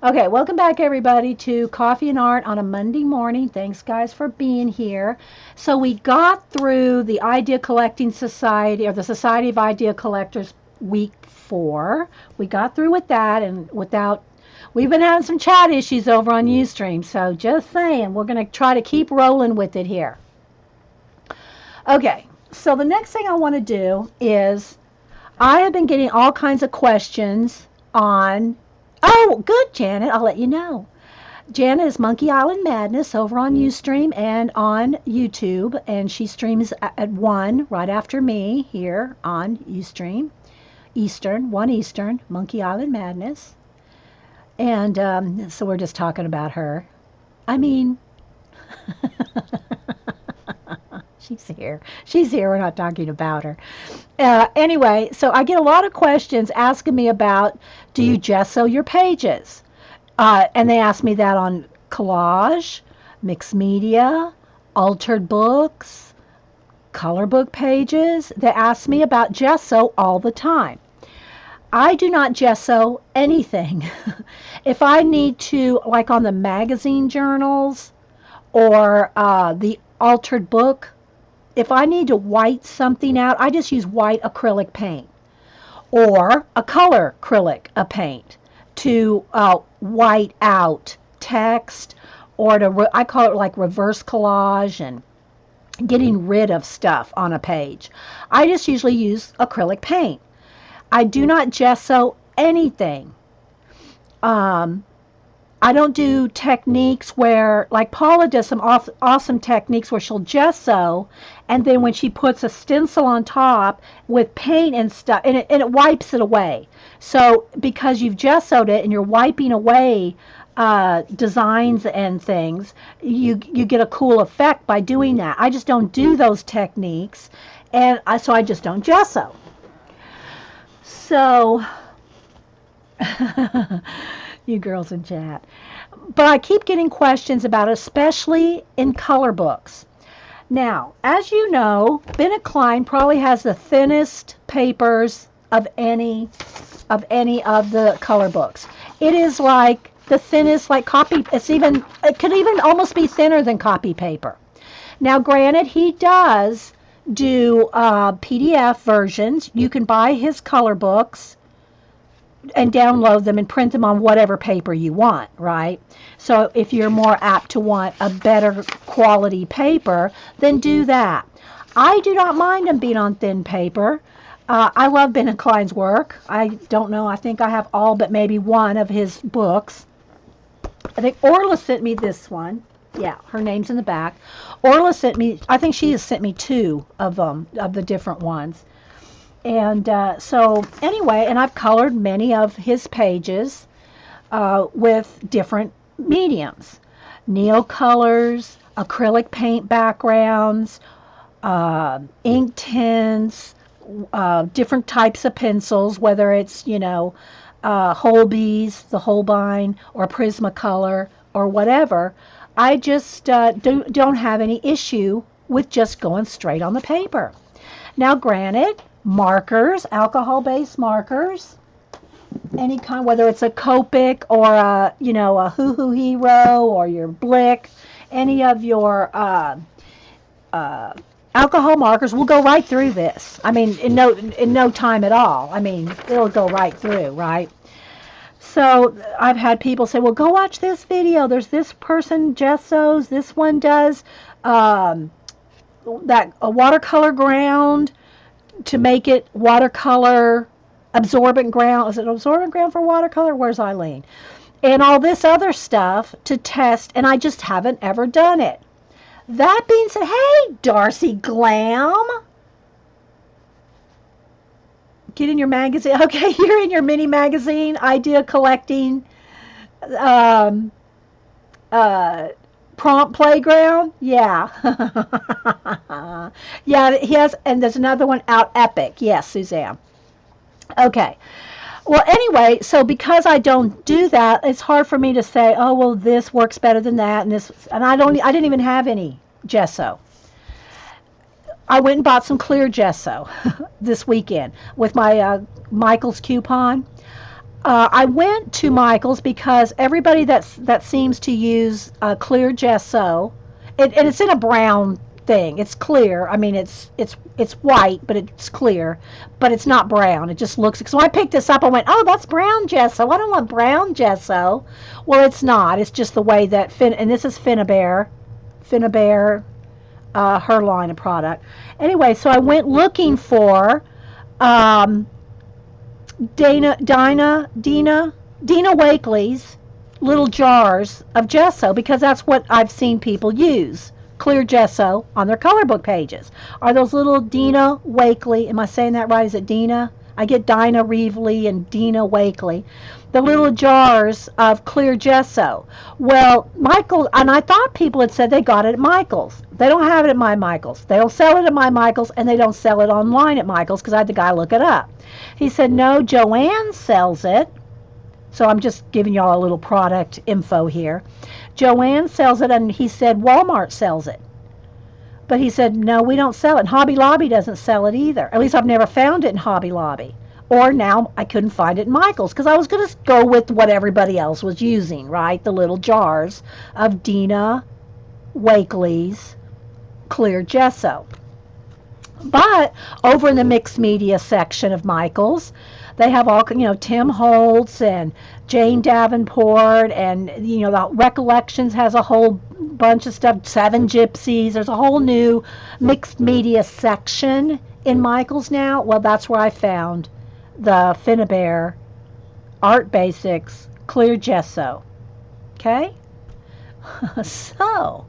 Okay, welcome back everybody to Coffee and Art on a Monday morning. Thanks guys for being here. So we got through the Idea Collecting Society or the Society of Idea Collectors week 4. We got through with that and without we've been having some chat issues over on Ustream. So just saying, we're going to try to keep rolling with it here. Okay. So the next thing I want to do is I have been getting all kinds of questions on. Oh, good, Janet. I'll let you know. Janet is Monkey Island Madness over on Ustream and on YouTube, and she streams at 1 right after me here on Ustream, Eastern, 1 Eastern, Monkey Island Madness. And so we're just talking about her. I mean, she's here. She's here. We're not talking about her. Anyway, so I get a lot of questions asking me about, do you gesso your pages? And they ask me that on collage, mixed media, altered books, color book pages. They ask me about gesso all the time. I do not gesso anything. If I need to, like on the magazine journals or the altered book, if I need to white something out, I just use white acrylic paint or a color acrylic paint to white out text or to I call it like reverse collage and getting rid of stuff on a page. I just usually use acrylic paint. I do not gesso anything. Um, I don't do techniques where, like Paula does some awesome techniques where she'll gesso, and then when she puts a stencil on top with paint and stuff, and it wipes it away. So because you've gessoed it and you're wiping away designs and things, you get a cool effect by doing that. I just don't do those techniques, and so I just don't gesso. So you girls in chat. But I keep getting questions about it, especially in color books. Now, as you know, Bennett Klein probably has the thinnest papers of any of the color books. It is like the thinnest, like copy. It could even almost be thinner than copy paper. Now, granted, he does do PDF versions. You can buy his color books and download them and print them on whatever paper you want, right? So if you're more apt to want a better quality paper, then do that. I do not mind them being on thin paper. I love Ben and Klein's work. I don't know, I think I have all but maybe one of his books. I think Orla sent me this one. Yeah, her name's in the back. Orla sent me, I think she has sent me 2 of them, of the different ones. And so anyway, and I've colored many of his pages with different mediums. Neocolors, acrylic paint backgrounds, ink tints, different types of pencils, whether it's, Holbe's, the Holbein, or Prismacolor, or whatever. I just don't have any issue with just going straight on the paper. Now, granted, markers, alcohol-based markers, any kind, whether it's a Copic or a Hoo Hoo Hero or your Blick, any of your alcohol markers will go right through this. I mean, in no time at all. I mean, it'll go right through, right? So I've had people say, well, go watch this video. There's this person gessos. This one does that a watercolor ground to make it watercolor absorbent ground. Is it absorbent ground for watercolor? Where's Eileen? And all this other stuff to test, and I just haven't ever done it. That being said, hey, Darcy Glam. Get in your magazine. Okay, you're in your mini magazine, idea collecting, um, prompt playground. Yeah. Yeah, he has, and there's another one out, Epic. Yes, Suzanne. Okay. Well, anyway, so because I don't do that, it's hard for me to say, oh, well, this works better than that, and this, and I didn't even have any gesso. I went and bought some clear gesso this weekend with my Michael's coupon. I went to Michael's because everybody that seems to use clear gesso, and it's in a brown thing. It's clear. I mean, it's white, but it's clear, but it's not brown. It just looks. So I picked this up. I went, oh, that's brown gesso. I don't want brown gesso. Well, it's not. It's just the way that and this is Finnabair, her line of product. Anyway, so I went looking for. Um, Dina Wakely's little jars of gesso because that's what I've seen people use. Clear gesso on their color book pages. Are those little Dina Wakely? Am I saying that right? Is it Dina? I get Dinah Reevely and Dina Wakely. The little jars of clear gesso. Well, Michael, and I thought people had said they got it at Michael's. They don't have it at my Michael's. They don't sell it at my Michael's, and they don't sell it online at Michael's because I had the guy look it up. He said, no, Joanne sells it. So I'm just giving y'all a little product info here. Joanne sells it, and he said Walmart sells it. But he said, no, we don't sell it. Hobby Lobby doesn't sell it either. At least I've never found it in Hobby Lobby. Or now I couldn't find it in Michael's because I was going to go with what everybody else was using, right? The little jars of Dina Wakely's clear gesso. But over in the mixed media section of Michael's, they have all, Tim Holtz and Jane Davenport, and, the Recollections has a whole bunch of stuff, Seven Gypsies. There's a whole new mixed media section in Michael's now. Well, that's where I found the Finnabair Art Basics Clear Gesso. Okay? So,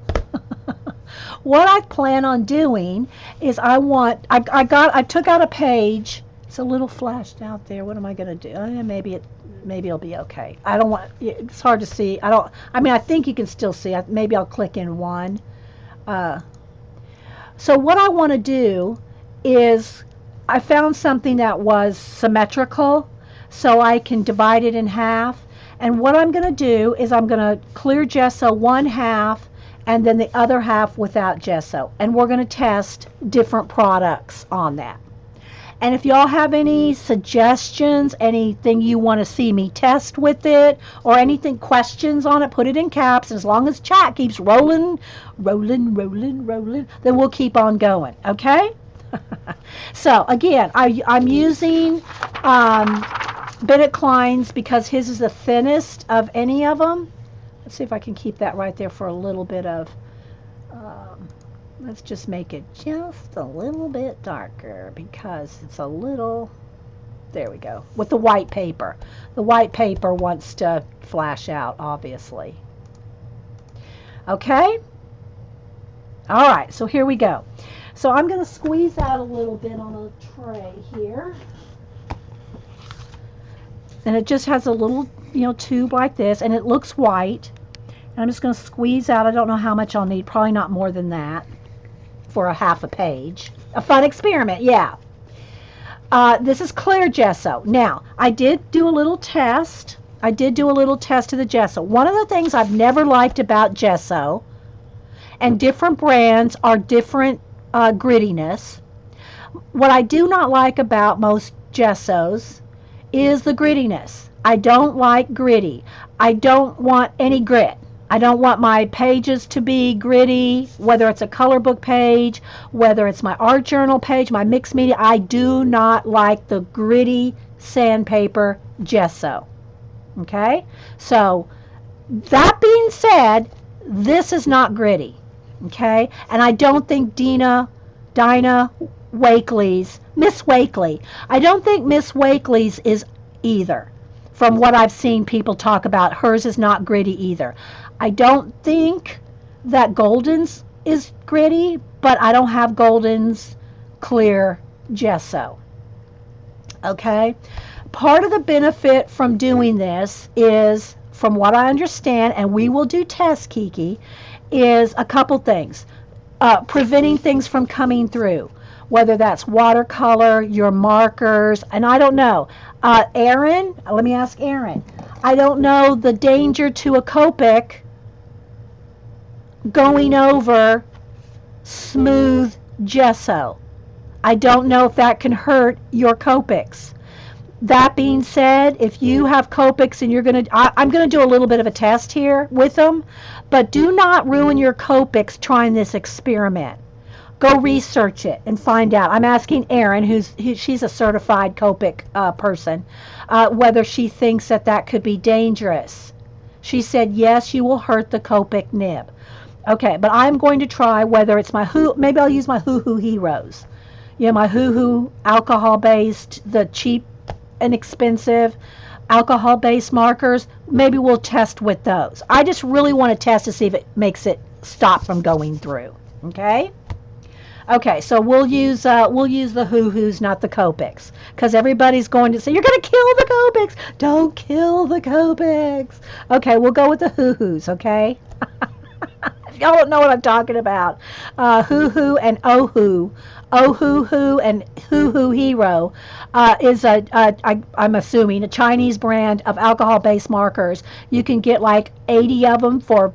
what I plan on doing is I took out a page. It's a little flashed out there. What am I going to do? Maybe it'll be okay. I don't want, it's hard to see. I think you can still see. Maybe I'll click in one. So what I want to do is I found something that was symmetrical so I can divide it in half. And what I'm going to do is I'm going to clear gesso one half and then the other half without gesso. And we're going to test different products on that. And if y'all have any suggestions, anything you want to see me test with it, or anything, questions on it, put it in caps. And as long as chat keeps rolling, then we'll keep on going, okay? So, again, I'm using Bennett Klein's because his is the thinnest of any of them. Let's see if I can keep that right there for a little bit of... let's just make it just a little bit darker because it's a little, there we go, with the white paper. The white paper wants to flash out, obviously. Okay? All right, so here we go. So I'm going to squeeze out a little bit on a tray here. And it just has a little, tube like this, and it looks white. And I'm just going to squeeze out. I don't know how much I'll need, probably not more than that. For a half a page. A fun experiment, yeah. This is clear gesso. Now, I did do a little test. of the gesso. One of the things I've never liked about gesso, and different brands are different grittiness. What I do not like about most gessos is the grittiness. I don't like gritty. I don't want any grit. I don't want my pages to be gritty, whether it's a color book page, whether it's my art journal page, my mixed media. I do not like the gritty sandpaper gesso. Okay? So, that being said, this is not gritty. Okay? And I don't think Dinah Wakely's, Miss Wakely, I don't think Miss Wakely's is either. From what I've seen people talk about, hers is not gritty either. I don't think that Golden's is gritty, but I don't have Golden's clear gesso. Okay? Part of the benefit from doing this is, from what I understand, and we will do tests, Kiki, is a couple things. Preventing things from coming through, whether that's watercolor, your markers, and I don't know. Aaron, let me ask Aaron. I don't know the danger to a Copic going over smooth gesso. I don't know if that can hurt your Copics. That being said, if you have Copics and I'm gonna do a little bit of a test here with them, but do not ruin your Copics trying this experiment. Go research it and find out. I'm asking Erin, she's a certified Copic person, whether she thinks that that could be dangerous. She said yes, you will hurt the Copic nib. Okay, but I'm going to try whether it's maybe I'll use my Hoo Hoo Heroes. My Hoo Hoo alcohol based, the cheap inexpensive alcohol-based markers. Maybe we'll test with those. I just really want to test to see if it makes it stop from going through. Okay. Okay, so we'll use the hoo-hoos, not the Copics, because everybody's going to say you're going to kill the Copics. Don't kill the Copics. Okay, we'll go with the hoo-hoos. Okay. If y'all don't know what I'm talking about, hoo-hoo and oh-hoo. Oh-hoo-hoo and hoo-hoo hero is I'm assuming, a Chinese brand of alcohol-based markers. You can get like 80 of them for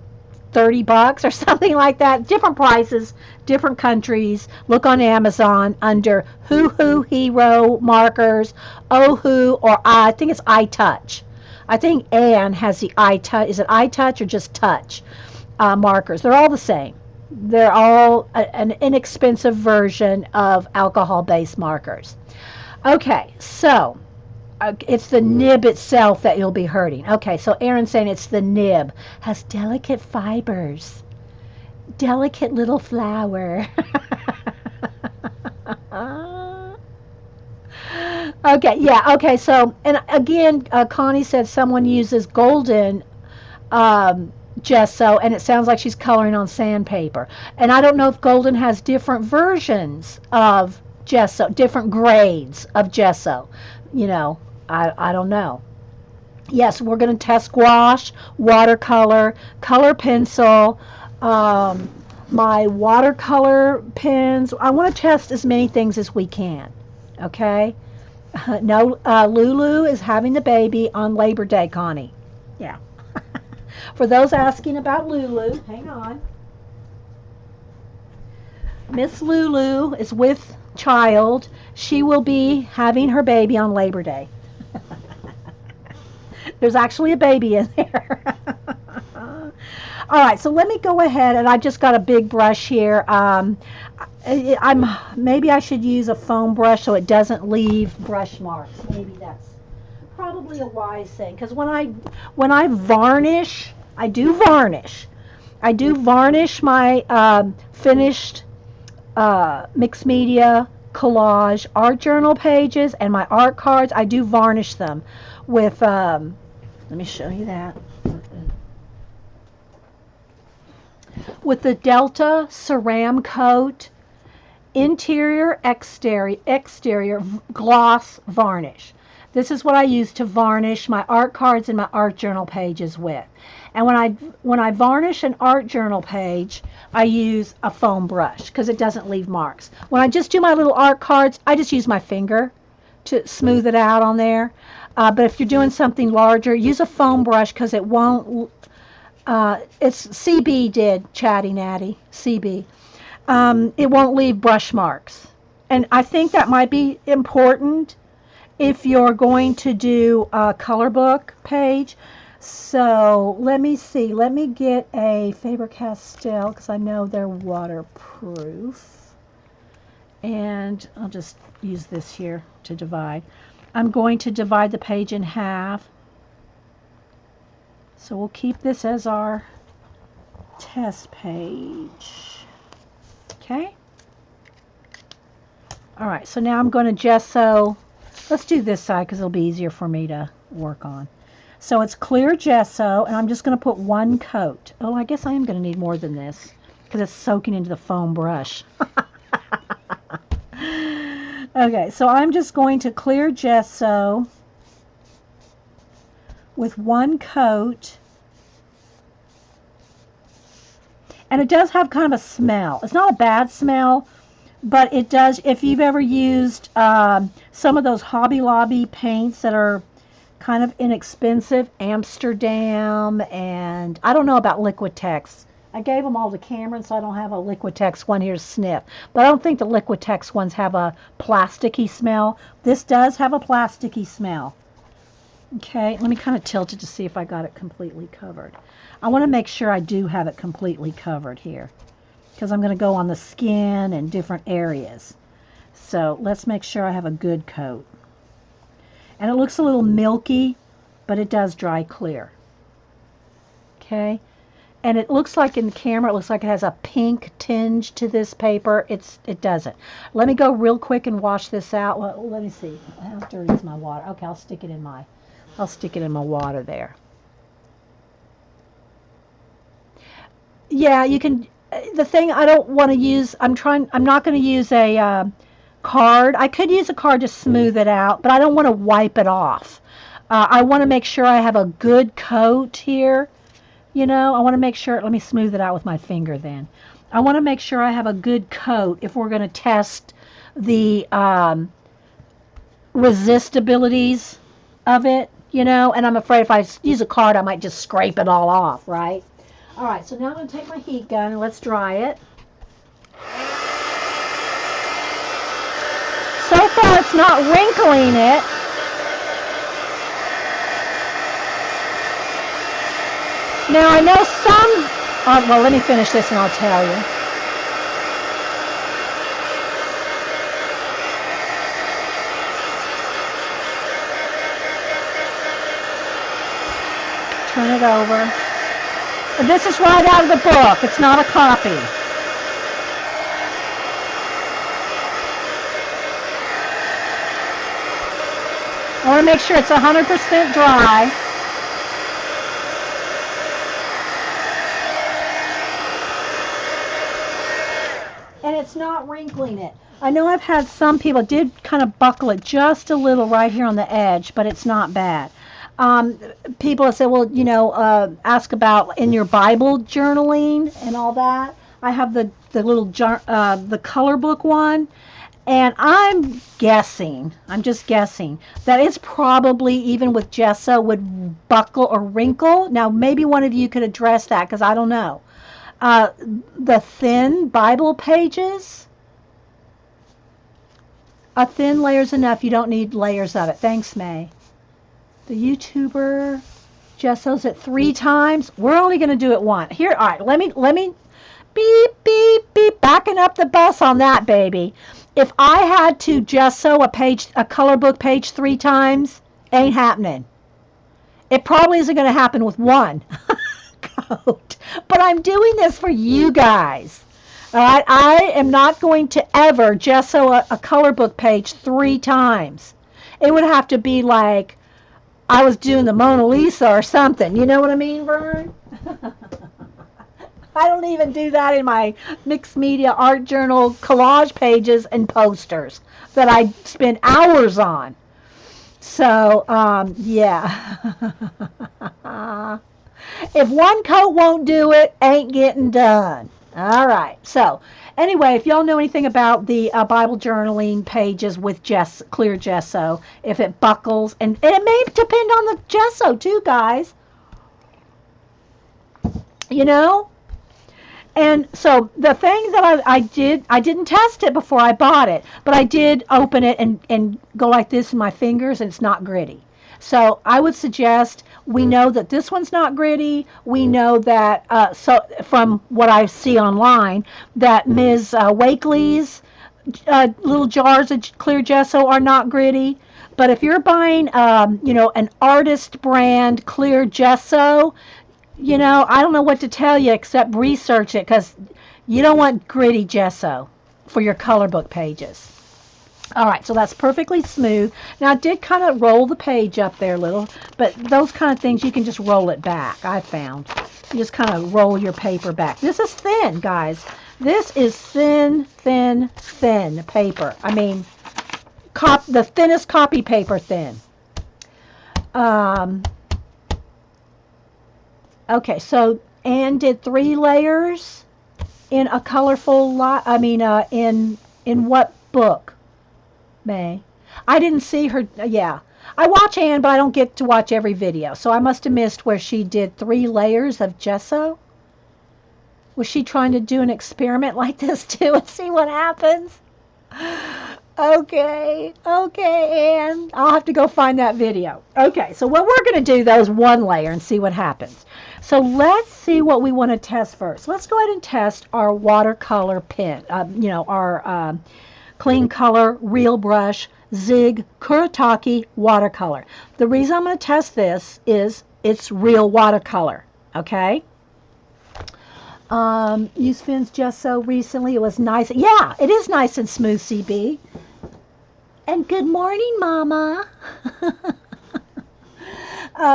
$30 or something like that. Different prices, different countries. Look on Amazon under hoo-hoo hero markers, oh-hoo, or I think it's iTouch. I think Anne has the iTouch. Is it iTouch or just Touch markers? They're all the same. They're all an inexpensive version of alcohol-based markers. Okay, so it's the nib itself that you'll be hurting. Okay, so Erin's saying it's the nib. Has delicate fibers. Delicate little flower. Okay, yeah, okay, so, and again, Connie said someone uses golden gesso, and it sounds like she's coloring on sandpaper. And I don't know if golden has different versions of gesso, different grades of gesso. I don't know. Yes, we're going to test gouache, watercolor, color pencil, my watercolor pens. I want to test as many things as we can. Okay? No, Lulu is having the baby on Labor Day, Connie. Yeah. For those asking about Lulu, hang on. Miss Lulu is with child. She will be having her baby on Labor Day. There's actually a baby in there. All right, so let me go ahead, and I've just got a big brush here. Maybe I should use a foam brush so it doesn't leave brush marks. Maybe that's probably a wise thing, because when I varnish, I do varnish. I do varnish my finished mixed media, collage, art journal pages, and my art cards. I do varnish them with, let me show you that, with the Delta Ceram Coat Interior Exterior Gloss Varnish. This is what I use to varnish my art cards and my art journal pages with. And when I varnish an art journal page, I use a foam brush because it doesn't leave marks. When I just do my little art cards, I just use my finger to smooth it out on there. But if you're doing something larger, use a foam brush because it won't. It's CB did, Chatty Natty, CB. It won't leave brush marks. And I think that might be important if you're going to do a color book page. So let me see. Let me get a Faber-Castell because I know they're waterproof. And I'll just use this here to divide. I'm going to divide the page in half. So we'll keep this as our test page. Okay. All right, so now I'm going to gesso. Let's do this side because it'll be easier for me to work on. So it's clear gesso, and I'm just going to put one coat. Oh, I guess I am going to need more than this because it's soaking into the foam brush. Okay, so I'm just going to clear gesso with one coat. And it does have kind of a smell. It's not a bad smell, but it does, if you've ever used some of those Hobby Lobby paints that are kind of inexpensive, Amsterdam, and I don't know about Liquitex I gave them all to Cameron, so I don't have a Liquitex one here to sniff. But I don't think the Liquitex ones have a plasticky smell. This does have a plasticky smell. Okay, let me kind of tilt it to see if I got it completely covered. I want to make sure I do have it completely covered here, because I'm going to go on the skin and different areas. So let's make sure I have a good coat. And it looks a little milky, but it does dry clear. Okay, and it looks like in the camera, it looks like it has a pink tinge to this paper. It doesn't. Let me go real quick and wash this out. Well, let me see. How dirty is my water? Okay, I'll stick it in my water there. Yeah, you can. The thing I don't want to use, I'm not going to use a card. I could use a card to smooth it out, but I don't want to wipe it off. I want to make sure I have a good coat here. You know, I want to make sure, let me smooth it out with my finger then. I want to make sure I have a good coat if we're going to test the resistibilities of it, you know, and I'm afraid if I use a card, I might just scrape it all off, right? All right, so now I'm going to take my heat gun and let's dry it. So far, it's not wrinkling it. Now, I know some, well, let me finish this and I'll tell you. Turn it over. And this is right out of the book. It's not a copy. I want to make sure it's 100% dry. And it's not wrinkling it. I know I've had some people did kind of buckle it just a little right here on the edge, but it's not bad. People say, well, you know, ask about in your Bible journaling and all that. I have the little the color book one, and I'm just guessing that it's probably even with gesso would buckle or wrinkle. Now maybe one of you could address that because I don't know. The thin Bible pages, a thin layer's enough. You don't need layers of it. Thanks, May. The YouTuber gesso's it 3 times. We're only going to do it once. Here, all right, let me beep, beep, beep, backing up the bus on that, baby. If I had to gesso a color book page 3 times, ain't happening. It probably isn't going to happen with one coat. But I'm doing this for you guys. All right, I am not going to ever gesso a color book page 3 times. It would have to be like I was doing the Mona Lisa or something. You know what I mean, Vern? I don't even do that in my mixed media art journal collage pages and posters that I spend hours on. So, yeah. If one coat won't do it, ain't getting done. All right. So, anyway, if y'all know anything about the Bible journaling pages with clear gesso, if it buckles, and it may depend on the gesso too, guys. You know? And so the thing that I didn't test it before I bought it, but I did open it and go like this in my fingers, and it's not gritty. So I would suggest, we know that this one's not gritty. We know that, so from what I see online, that Ms. Wakely's little jars of clear gesso are not gritty. But if you're buying, you know, an artist brand clear gesso, you know, I don't know what to tell you except research it, because you don't want gritty gesso for your color book pages. All right, so that's perfectly smooth. Now, I did kind of roll the page up there a little, but those kind of things, you can just roll it back, I found. You just kind of roll your paper back. This is thin, guys. This is thin, thin, thin paper. I mean, the thinnest copy paper thin. Okay, so Anne did 3 layers in a colorful lot. I mean, in what book, May? I didn't see her. Yeah, I watch Anne, but I don't get to watch every video. So I must have missed where she did 3 layers of gesso. Was she trying to do an experiment like this too and see what happens? Okay, okay, and I'll have to go find that video. Okay, so what we're going to do though is one layer and see what happens. So let's see what we want to test first. Let's go ahead and test our watercolor pen, our clean color, real brush, Zig Kuretake watercolor. The reason I'm going to test this is it's real watercolor, okay? Used Finn's Gesso recently. It was nice. Yeah, it is nice and smooth, CB. And good morning, Mama.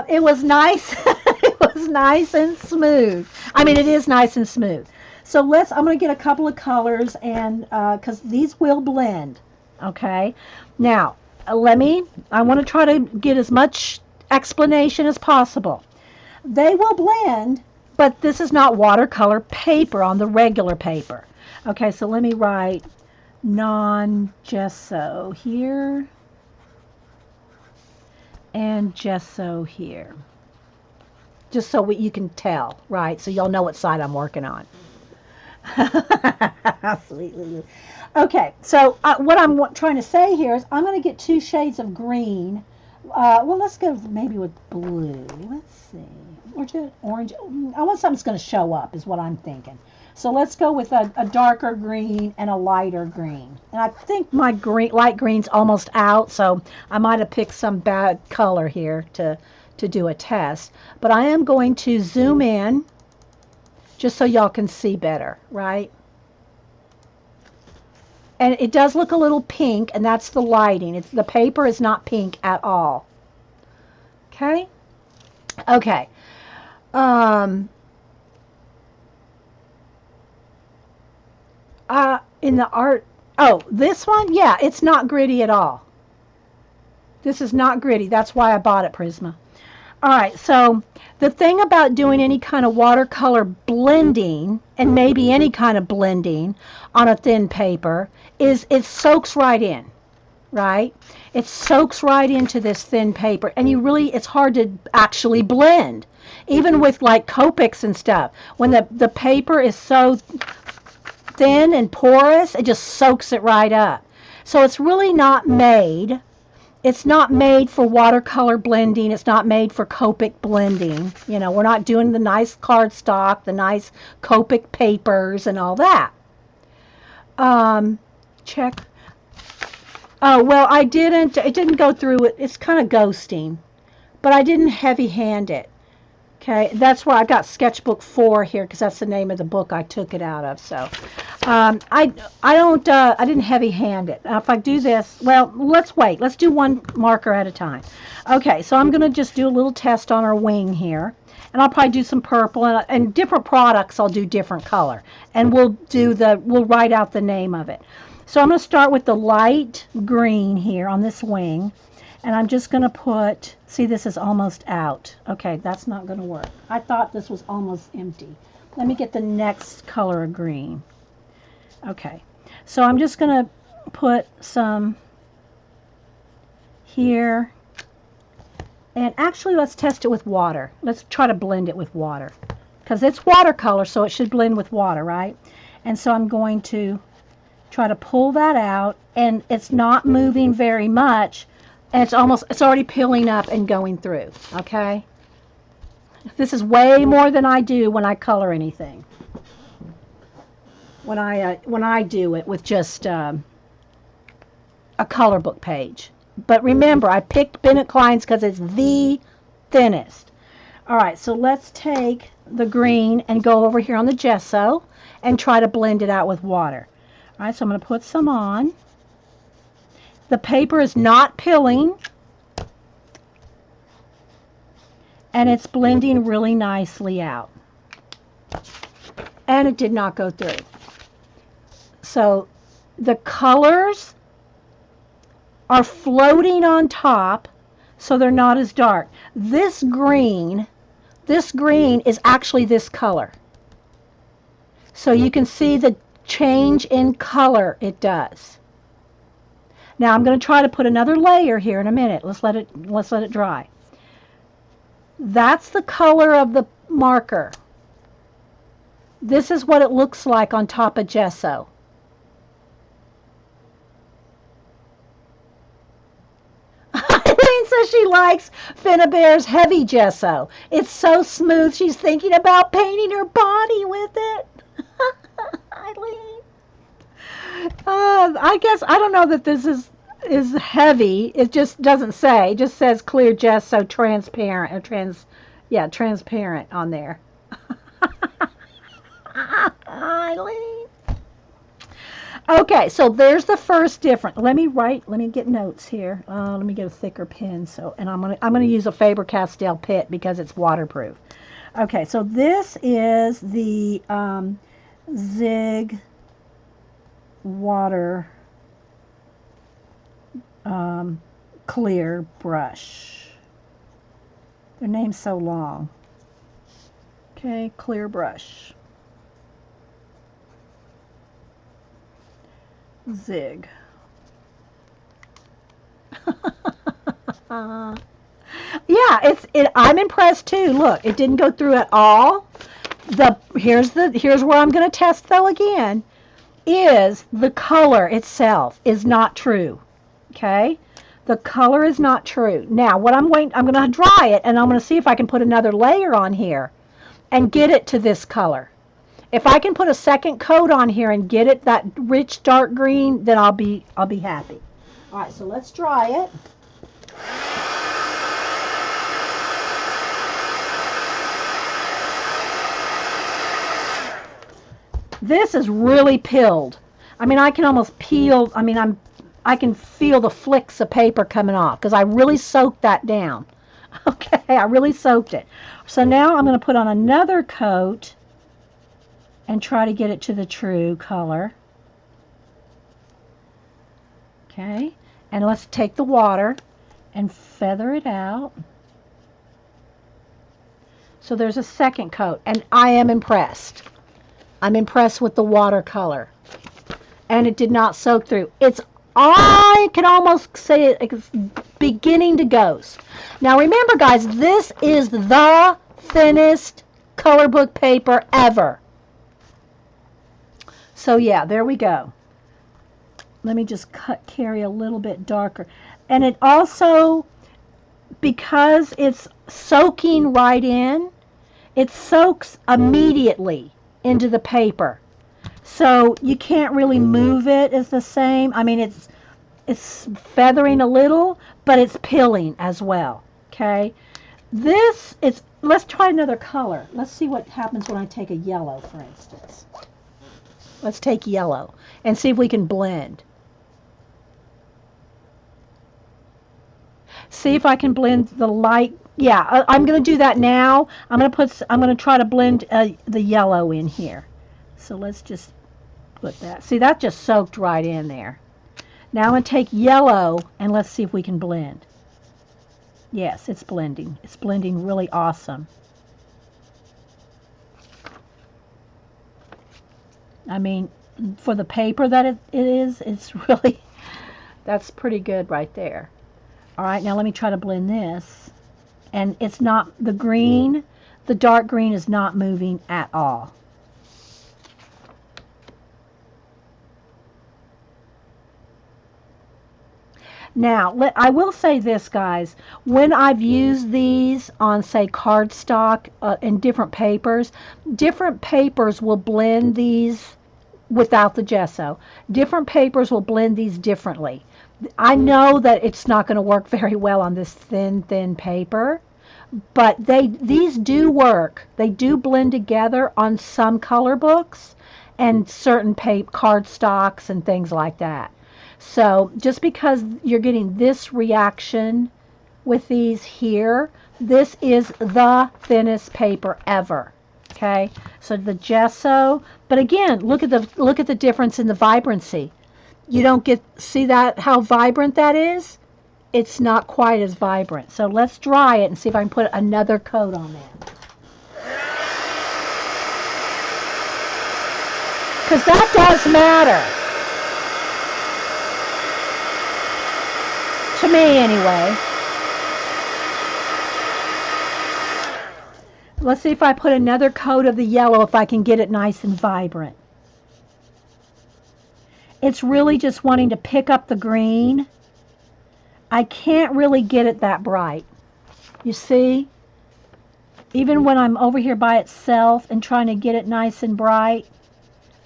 It was nice. It was nice and smooth. I mean, it is nice and smooth. So I'm going to get a couple of colors, and because these will blend. Okay. Now, I want to try to get as much explanation as possible. They will blend, but this is not watercolor paper on the regular paper. Okay, so let me write non-gesso here and gesso here. Just so you can tell, right? So y'all know what side I'm working on. Sweet Lulu. Okay, so what I'm trying to say here is I'm going to get 2 shades of green. Well, let's go maybe with blue. Let's see. Or just orange. I want something that's going to show up is what I'm thinking. So let's go with a darker green and a lighter green. And I think my light green's almost out, so I might have picked some bad color here to do a test. But I am going to zoom in just so y'all can see better, right? And it does look a little pink, and that's the lighting. The paper is not pink at all. Okay? Okay. In the art, this one, yeah, it's not gritty at all. This is not gritty. That's why I bought it, Prisma. All right, so the thing about doing any kind of watercolor blending, and maybe any kind of blending on a thin paper, is it soaks right in, right? It soaks right into this thin paper, and it's hard to actually blend. Even with like Copics and stuff, when the paper is so thin and porous, it just soaks it right up. So it's really not made. It's not made for watercolor blending. It's not made for Copic blending. We're not doing the nice cardstock, the nice Copic papers and all that. Check. Oh, well, it didn't go through it. It's kind of ghosting, but I didn't heavy hand it. Okay, that's why I got Sketchbook 4 here, because that's the name of the book I took it out of. So I didn't heavy hand it. Now, if I do this, well, let's wait. Let's do one marker at a time. Okay, so I'm going to just do a little test on our wing here. And I'll probably do some purple, and different products I'll do different color. And we'll write out the name of it. So I'm going to start with the light green here on this wing. And I'm just going to put, see, this is almost out. Okay, that's not going to work. I thought this was almost empty. Let me get the next color of green. Okay, so I'm just going to put some here. And actually, let's test it with water. Let's try to blend it with water. Because it's watercolor, so it should blend with water, right? And so I'm going to try to pull that out. And it's not moving very much. And it's already peeling up and going through, okay? This is way more than I do when I color anything. When I do it with just a color book page. But remember, I picked Bennett Klein's because it's the thinnest. All right, so let's take the green and go over here on the gesso and try to blend it out with water. All right, so I'm going to put some on. The paper is not pilling, and it's blending really nicely out. And it did not go through. So the colors are floating on top, so they're not as dark. This green is actually this color. So you can see the change in color it does. Now I'm going to try to put another layer here in a minute. Let's let it dry. That's the color of the marker. This is what it looks like on top of gesso. Eileen says she likes Finnabare's heavy gesso. It's so smooth, she's thinking about painting her body with it. Eileen. I guess I don't know that this is heavy. It just doesn't say. It just says clear gesso transparent or transparent on there. Eileen. Okay, so there's the first difference. Let me get notes here. Let me get a thicker pen. And I'm gonna use a Faber-Castell Pitt because it's waterproof. Okay, so this is the Zig water clear brush. Their name's so long. Okay, clear brush. Zig. Yeah, I'm impressed too. Look, it didn't go through at all. Here's where I'm going to test though again. Is the color itself is not true. Okay? The color is not true. Now, what I'm going to dry it and I'm going to see if I can put another layer on here and get it to this color. If I can put a second coat on here and get it that rich dark green, then I'll be happy. All right, so let's dry it. This is really pilled. I mean, I can almost peel. I mean, I can feel the flicks of paper coming off because I really soaked that down. Okay, I really soaked it. So now I'm going to put on another coat and try to get it to the true color. Okay, and let's take the water and feather it out. So there's a second coat, and I am impressed. I'm impressed with the watercolor. And it did not soak through. I can almost say it's beginning to ghost. Now remember guys, this is the thinnest color book paper ever. So yeah, there we go. Let me just carry a little bit darker. And it also, because it's soaking right in, it soaks immediately into the paper. So you can't really move it as the same. I mean, it's feathering a little, but it's pilling as well. Okay. Let's try another color. Let's see what happens when I take a yellow, for instance. Let's take yellow and see if we can blend. See if I can blend the light. Yeah, I'm going to do that now. I'm going to try to blend the yellow in here. So let's just put that. See, that just soaked right in there. Now I'm going to take yellow and let's see if we can blend. Yes, it's blending. It's blending really awesome. I mean, for the paper that it is, it's really, that's pretty good right there. All right, now let me try to blend this. And it's not, the dark green is not moving at all. Now, I will say this, guys. When I've used these on, say, cardstock and different papers will blend these without the gesso. Different papers will blend these differently. I know that it's not going to work very well on this thin paper, but these do work. They do blend together on some color books and certain cardstocks and things like that. So just because you're getting this reaction with these here, this is the thinnest paper ever. Okay, so the gesso, but again, look at the difference in the vibrancy. You don't see that how vibrant that is? It's not quite as vibrant. So let's dry it and see if I can put another coat on that. Because that does matter. To me, anyway. Let's see if I put another coat of the yellow, if I can get it nice and vibrant. It's really just wanting to pick up the green. I can't really get it that bright. You see? Even when I'm over here by itself and trying to get it nice and bright,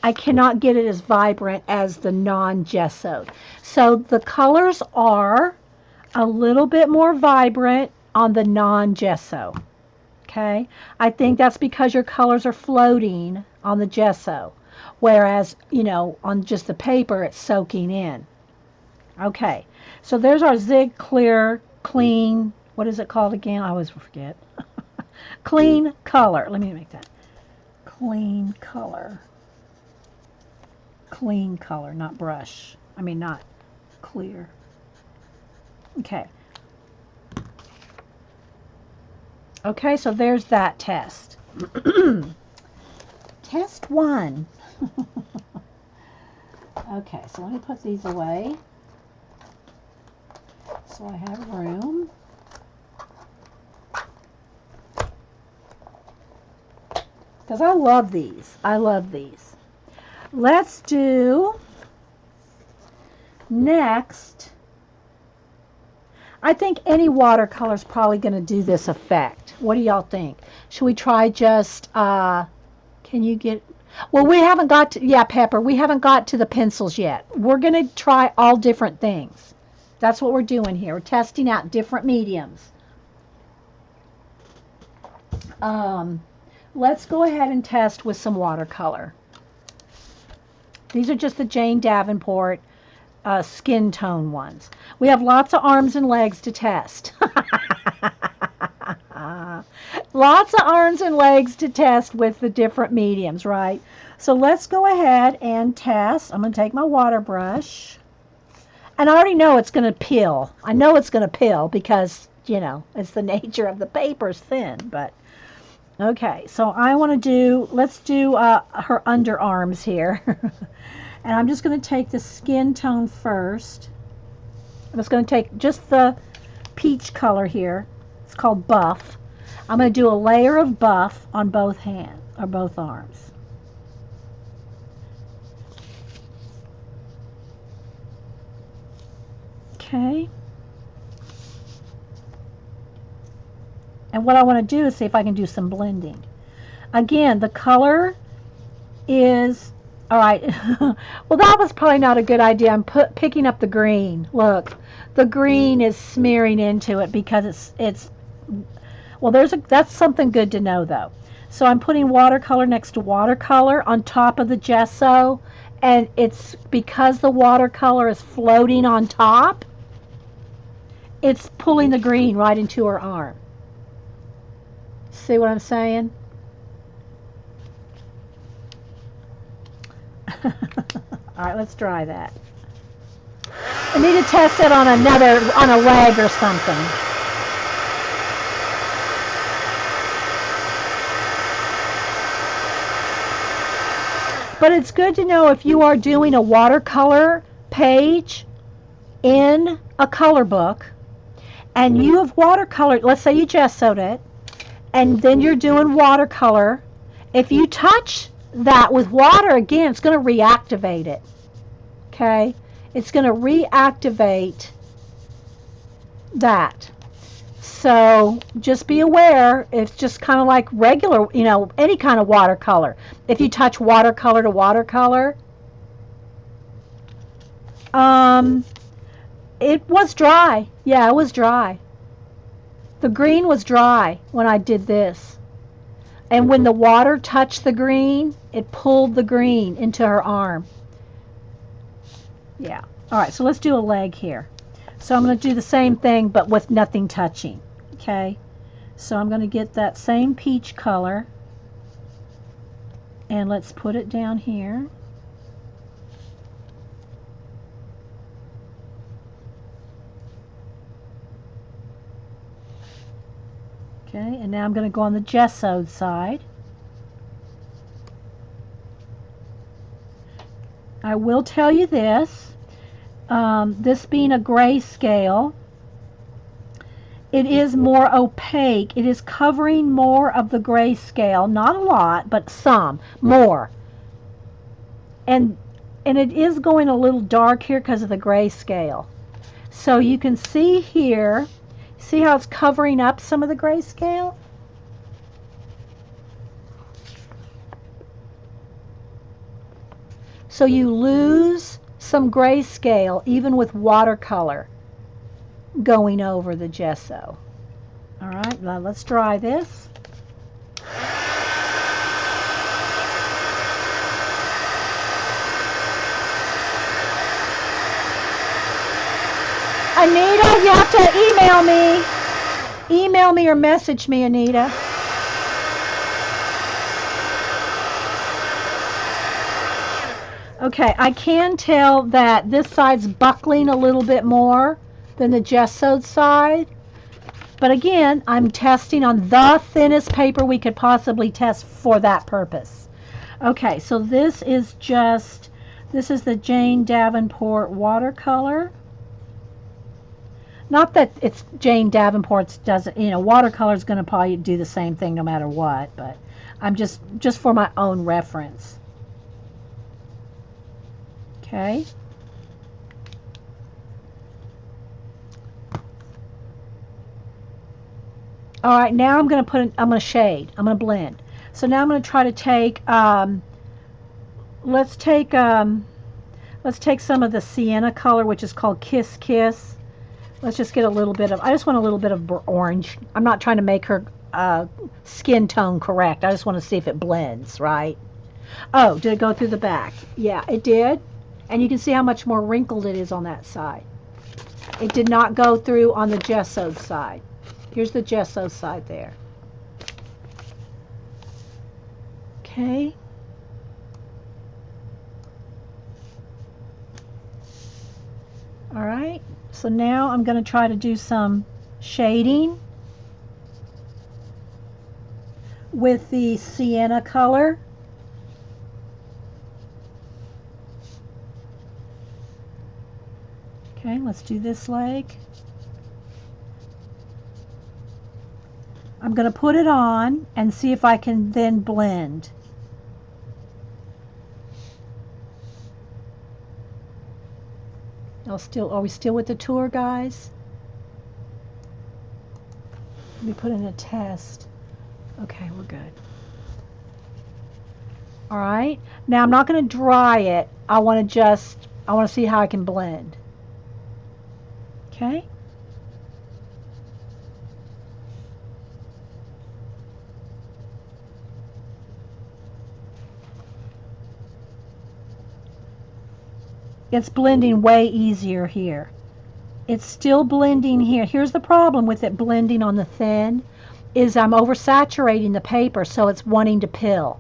I cannot get it as vibrant as the non-gessoed. So the colors are a little bit more vibrant on the non-gesso. Okay? I think that's because your colors are floating on the gesso, whereas, on just the paper, it's soaking in. Okay, so there's our Zig Clear Clean, what is it called again? I always forget. Clean Color. Let me make that. Clean Color. Clean Color, not brush. I mean, not clear. Okay. Okay, so there's that test. Test 1. Okay, so let me put these away so I have room. Because I love these. I love these. Let's do next. I think any watercolor is probably going to do this effect. What do y'all think? Should we try just, can you get, well, we haven't got to, yeah, Pepper, we haven't got to the pencils yet. We're going to try all different things. That's what we're doing here. We're testing out different mediums. Let's go ahead and test with some watercolor. These are just the Jane Davenport skin tone ones. We have lots of arms and legs to test. Lots of arms and legs to test with the different mediums, right? So let's go ahead and test. I'm going to take my water brush. And I already know it's going to peel. I know it's going to peel because, it's the nature of the paper's thin. But, okay, so I want to do, let's do her underarms here. And I'm just going to take the skin tone first. I'm just going to take just the peach color here. It's called Buff. I'm going to do a layer of buff on both hands, or both arms. Okay. And what I want to do is see if I can do some blending. Again, the color is, all right. Well, that was probably not a good idea. I'm picking up the green. Look, the green is smearing into it because it's well, that's something good to know, though. So I'm putting watercolor next to watercolor on top of the gesso, and it's because the watercolor is floating on top, it's pulling the green right into her arm. See what I'm saying? All right, let's try that. I need to test it on a leg or something. But it's good to know if you are doing a watercolor page in a color book and you have watercolored, let's say you gessoed it, and then you're doing watercolor. If you touch that with water again, it's going to reactivate it. Okay? It's going to reactivate that. So just be aware, it's just kind of like regular, any kind of watercolor. If you touch watercolor to watercolor, it was dry. Yeah, it was dry. The green was dry when I did this. And when the water touched the green, it pulled the green into her arm. Yeah. All right, so let's do a leg here. So I'm going to do the same thing, but with nothing touching. Okay. So I'm going to get that same peach color. And let's put it down here. Okay, and now I'm going to go on the gessoed side. I will tell you this, this being a grayscale, it is more opaque. It is covering more of the grayscale. Not a lot, but some. More. And it is going a little dark here because of the grayscale. So you can see here, see how it's covering up some of the grayscale? So you lose some grayscale even with watercolor going over the gesso. All right, now let's dry this. Anita, you have to email me. Email me or message me, Anita. Okay, I can tell that this side's buckling a little bit more than the gessoed side. But again, I'm testing on the thinnest paper we could possibly test for that purpose. Okay, so this is the Jane Davenport watercolor. Not that it's Jane Davenport's doesn't, watercolor is going to probably do the same thing no matter what, but I'm just for my own reference. Okay. All right, now I'm going to shade. I'm going to blend. So now I'm going to try to take let's take some of the sienna color, which is called Kiss Kiss. Let's just get a little bit of, I just want a little bit of orange. I'm not trying to make her skin tone correct. I just want to see if it blends, right? Oh, did it go through the back? Yeah, it did. And you can see how much more wrinkled it is on that side. It did not go through on the gessoed side. Here's the gesso side there. Okay. All right. So now I'm going to try to do some shading with the sienna color. Okay, let's do this leg. I'm going to put it on and see if I can then blend. Are we still with the tour, guys? Let me put in a test. Okay, we're good. All right. Now I'm not going to dry it. I want to see how I can blend. Okay. It's blending way easier here. It's still blending here. Here's the problem with it blending on the thin is I'm oversaturating the paper, so it's wanting to pill.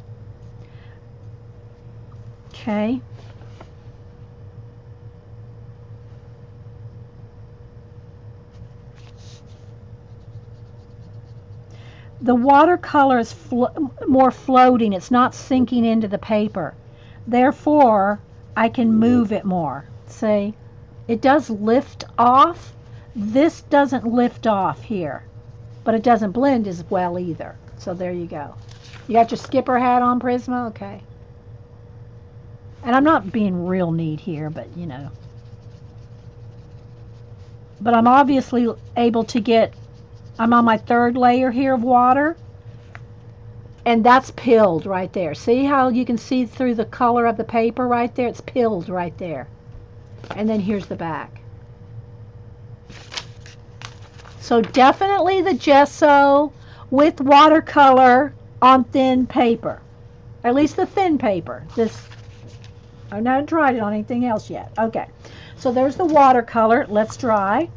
Okay. The watercolor is more floating. It's not sinking into the paper. Therefore, I can move it more. See, it does lift off. This doesn't lift off here, but it doesn't blend as well either. So there you go. You got your skipper hat on, Prisma? Okay. And I'm not being real neat here, but But I'm obviously able to get, I'm on my third layer here of water. And that's pilled right there. See how you can see through the color of the paper right there? It's pilled right there. And then here's the back. So definitely the gesso with watercolor on thin paper. At least the thin paper. I've not tried it on anything else yet. Okay. So there's the watercolor. Let's dry.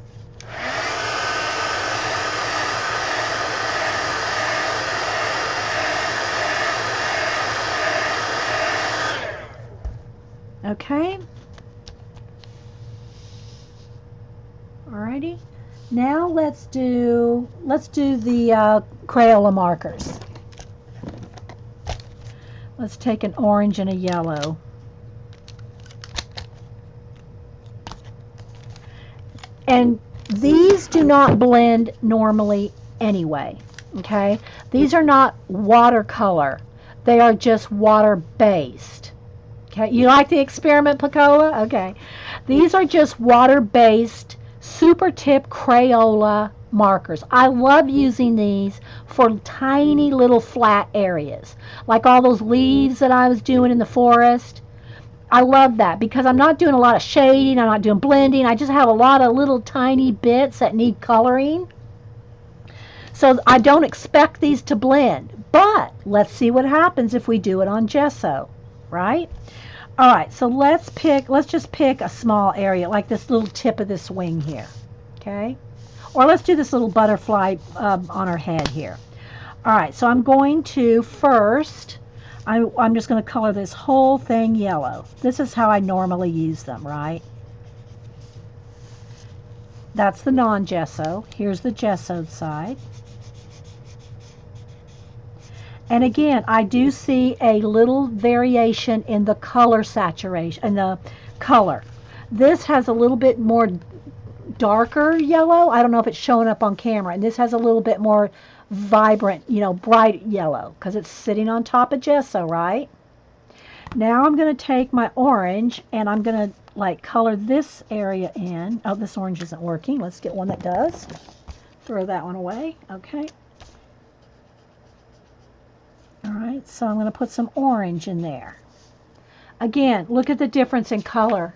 Okay. Alrighty. Now let's do the Crayola markers. Let's take an orange and a yellow. And These do not blend normally anyway, okay? These are not watercolor. They are just water-based. Okay, you like the experiment, Pacola? Okay. These are just water-based super tip Crayola markers. I love using these for tiny little flat areas, like all those leaves that I was doing in the forest. I love that because I'm not doing a lot of shading, I'm not doing blending. I just have a lot of little tiny bits that need coloring. So I don't expect these to blend, but let's see what happens if we do it on gesso, right? All right, so let's just pick a small area, like this little tip of this wing here, okay? Or let's do this little butterfly on her head here. All right, so I'm going to first, I'm just going to color this whole thing yellow. This is how I normally use them, right? That's the non-gesso. Here's the gessoed side. And again, I do see a little variation in the color saturation, in the color. This has a little bit more darker yellow. I don't know if it's showing up on camera. And this has a little bit more vibrant, bright yellow because it's sitting on top of gesso, right? Now I'm going to take my orange and I'm going to like color this area in. Oh, this orange isn't working. Let's get one that does. Throw that one away. Okay. All right, so I'm going to put some orange in there. Again, look at the difference in color.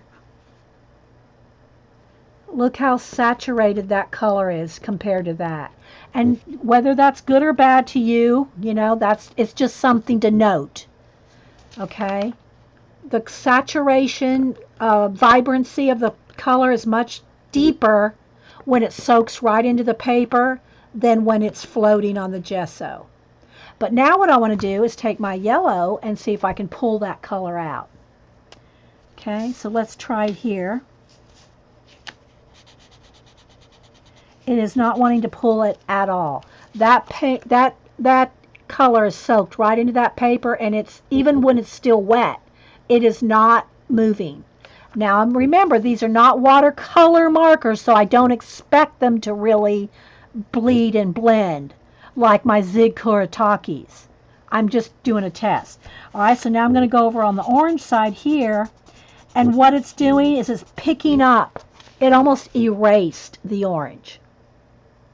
Look how saturated that color is compared to that. And whether that's good or bad to you, it's just something to note. Okay? The saturation, vibrancy of the color is much deeper when it soaks right into the paper than when it's floating on the gesso. But now what I want to do is take my yellow and see if I can pull that color out. Okay, so let's try it here. It is not wanting to pull it at all. That color is soaked right into that paper, and it's even when it's still wet, it is not moving. Now remember, these are not watercolor markers, so I don't expect them to really bleed and blend like my Zig Kuritakis. I'm just doing a test. All right, so now I'm going to go over on the orange side here, and what it's doing is it's picking up. It almost erased the orange.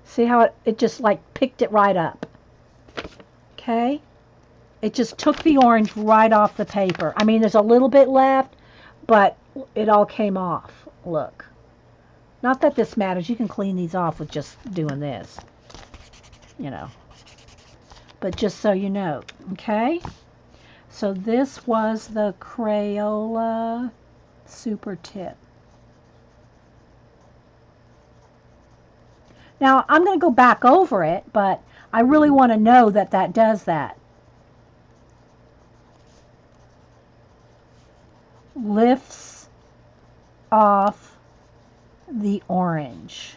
See how it just like picked it right up. Okay? It just took the orange right off the paper. I mean, there's a little bit left, but it all came off. Look. Not that this matters. You can clean these off with just doing this. But just so you know, okay? So this was the Crayola Super Tip. Now, I'm going to go back over it, but I really want to know that that does that. Lifts off the orange.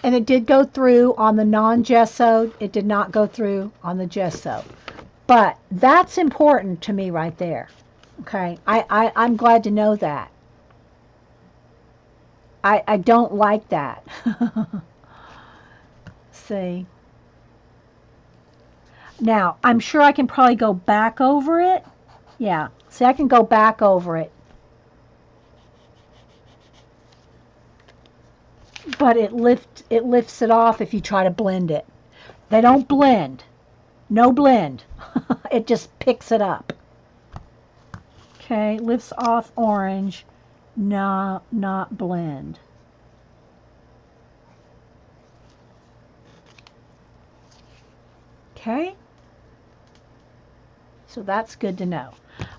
And it did go through on the non-gesso. It did not go through on the gesso. But that's important to me right there. Okay, I'm glad to know that. I don't like that. See. Now, I'm sure I can probably go back over it. Yeah, see, I can go back over it. But it lifts it off if you try to blend it. They don't blend. No blend. It just picks it up. Okay, lifts off orange. No, not blend. Okay? So that's good to know.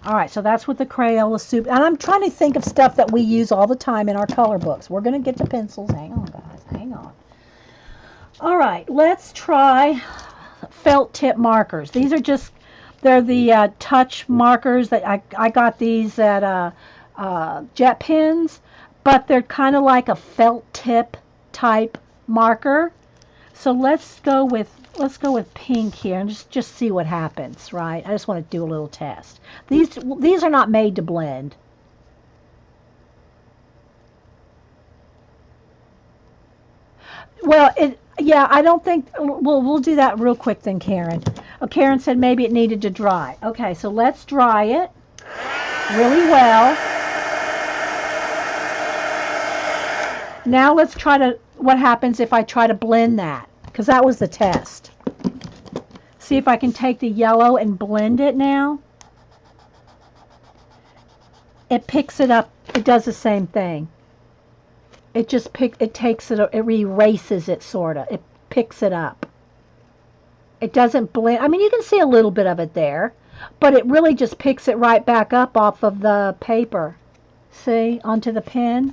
All right, so that's what the Crayola soup. And I'm trying to think of stuff that we use all the time in our color books. We're going to get to pencils. Hang on, guys. Hang on. All right, let's try felt tip markers. These are just, they're the touch markers that I got these at Jet Pens, but they're kind of like a felt tip type marker. So let's go with pink here and just see what happens, right? I just want to do a little test. These are not made to blend. Well, yeah, I don't think, well, we'll do that real quick then, Karen. Oh, Karen said maybe it needed to dry. Okay, so let's dry it really well. Now let's try to, what happens if I try to blend that? Because that was the test. See if I can take the yellow and blend it now. It picks it up. It does the same thing. It just it takes it, it erases it sort of. It picks it up. It doesn't blend. I mean, you can see a little bit of it there, but it really just picks it right back up off of the paper. See, onto the pen.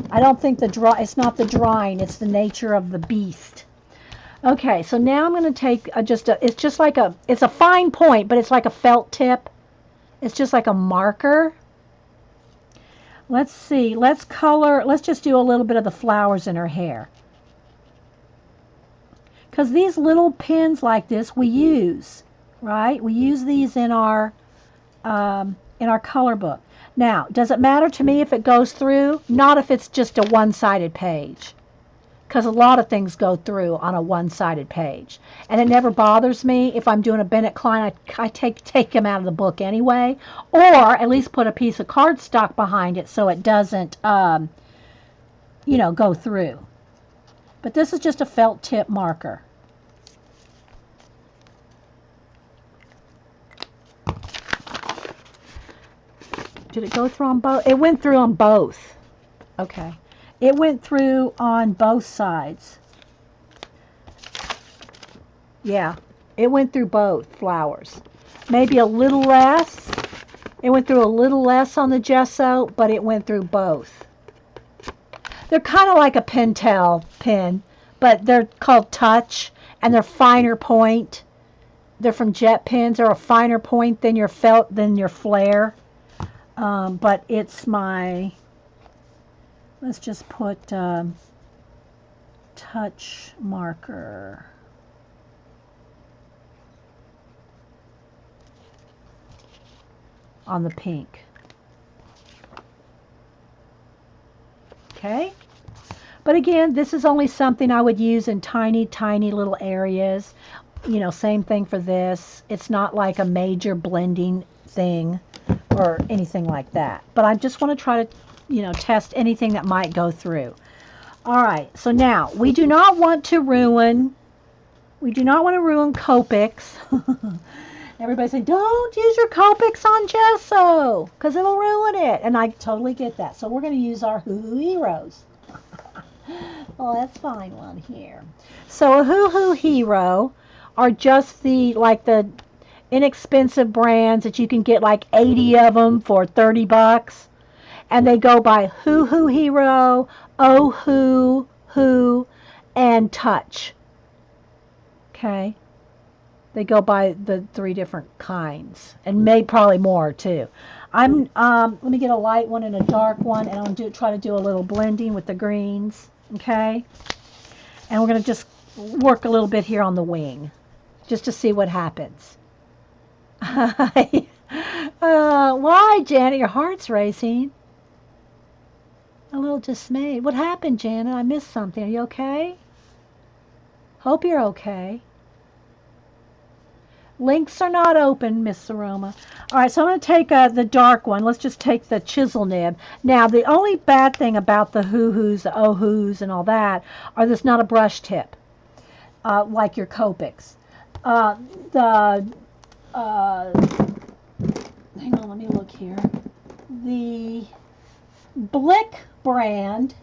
I don't think it's not the drying, it's the nature of the beast. Okay, so now I'm going to take it's just like it's a fine point, but it's like a felt tip. It's just like a marker. Let's see, let's just do a little bit of the flowers in her hair. Because these little pins like this we use, right? We use these in our color book. Now, does it matter to me if it goes through? Not if it's just a one-sided page. Because a lot of things go through on a one-sided page. And it never bothers me if I'm doing a Bennett Klein. I take them out of the book anyway. Or at least put a piece of cardstock behind it so it doesn't, go through. But this is just a felt tip marker. Did it go through on both? It went through on both. Okay. It went through on both sides. Yeah. It went through both flowers. Maybe a little less. It went through a little less on the gesso, but it went through both. They're kind of like a Pentel pen, but they're called Touch, and they're finer point. They're from Jet pens. They're a finer point than your Flare. But it's let's just put Touch marker. On the pink. Okay. But again, this is only something I would use in tiny, tiny little areas. Same thing for this. It's not like a major blending thing or anything like that. But I just want to try to, test anything that might go through. All right, so now we do not want to ruin Copics. Everybody say, don't use your Copics on gesso because it'll ruin it. And I totally get that. So we're going to use our Hoo Hoo Heroes. Well, let's find one here. So a Hoo Hoo Hero are just the inexpensive brands that you can get like 80 of them for $30. And they go by Hoo Hoo Hero, Oh Hoo, and Touch. Okay? They go by the 3 different kinds, and probably more too. Let me get a light one and a dark one, and I'll try to do a little blending with the greens. Okay? And we're going to just work a little bit here on the wing, just to see what happens. Why, Janet? Your heart's racing. A little dismayed. What happened, Janet? I missed something. Are you okay? Hope you're okay. Links are not open, Miss Saroma. All right, so I'm going to take the dark one. Let's just take the chisel nib. Now, the only bad thing about the Hoo Hoos, the Oh Hoos, and all that are there's not a brush tip like your Copics. Hang on, let me look here. The Blick brand,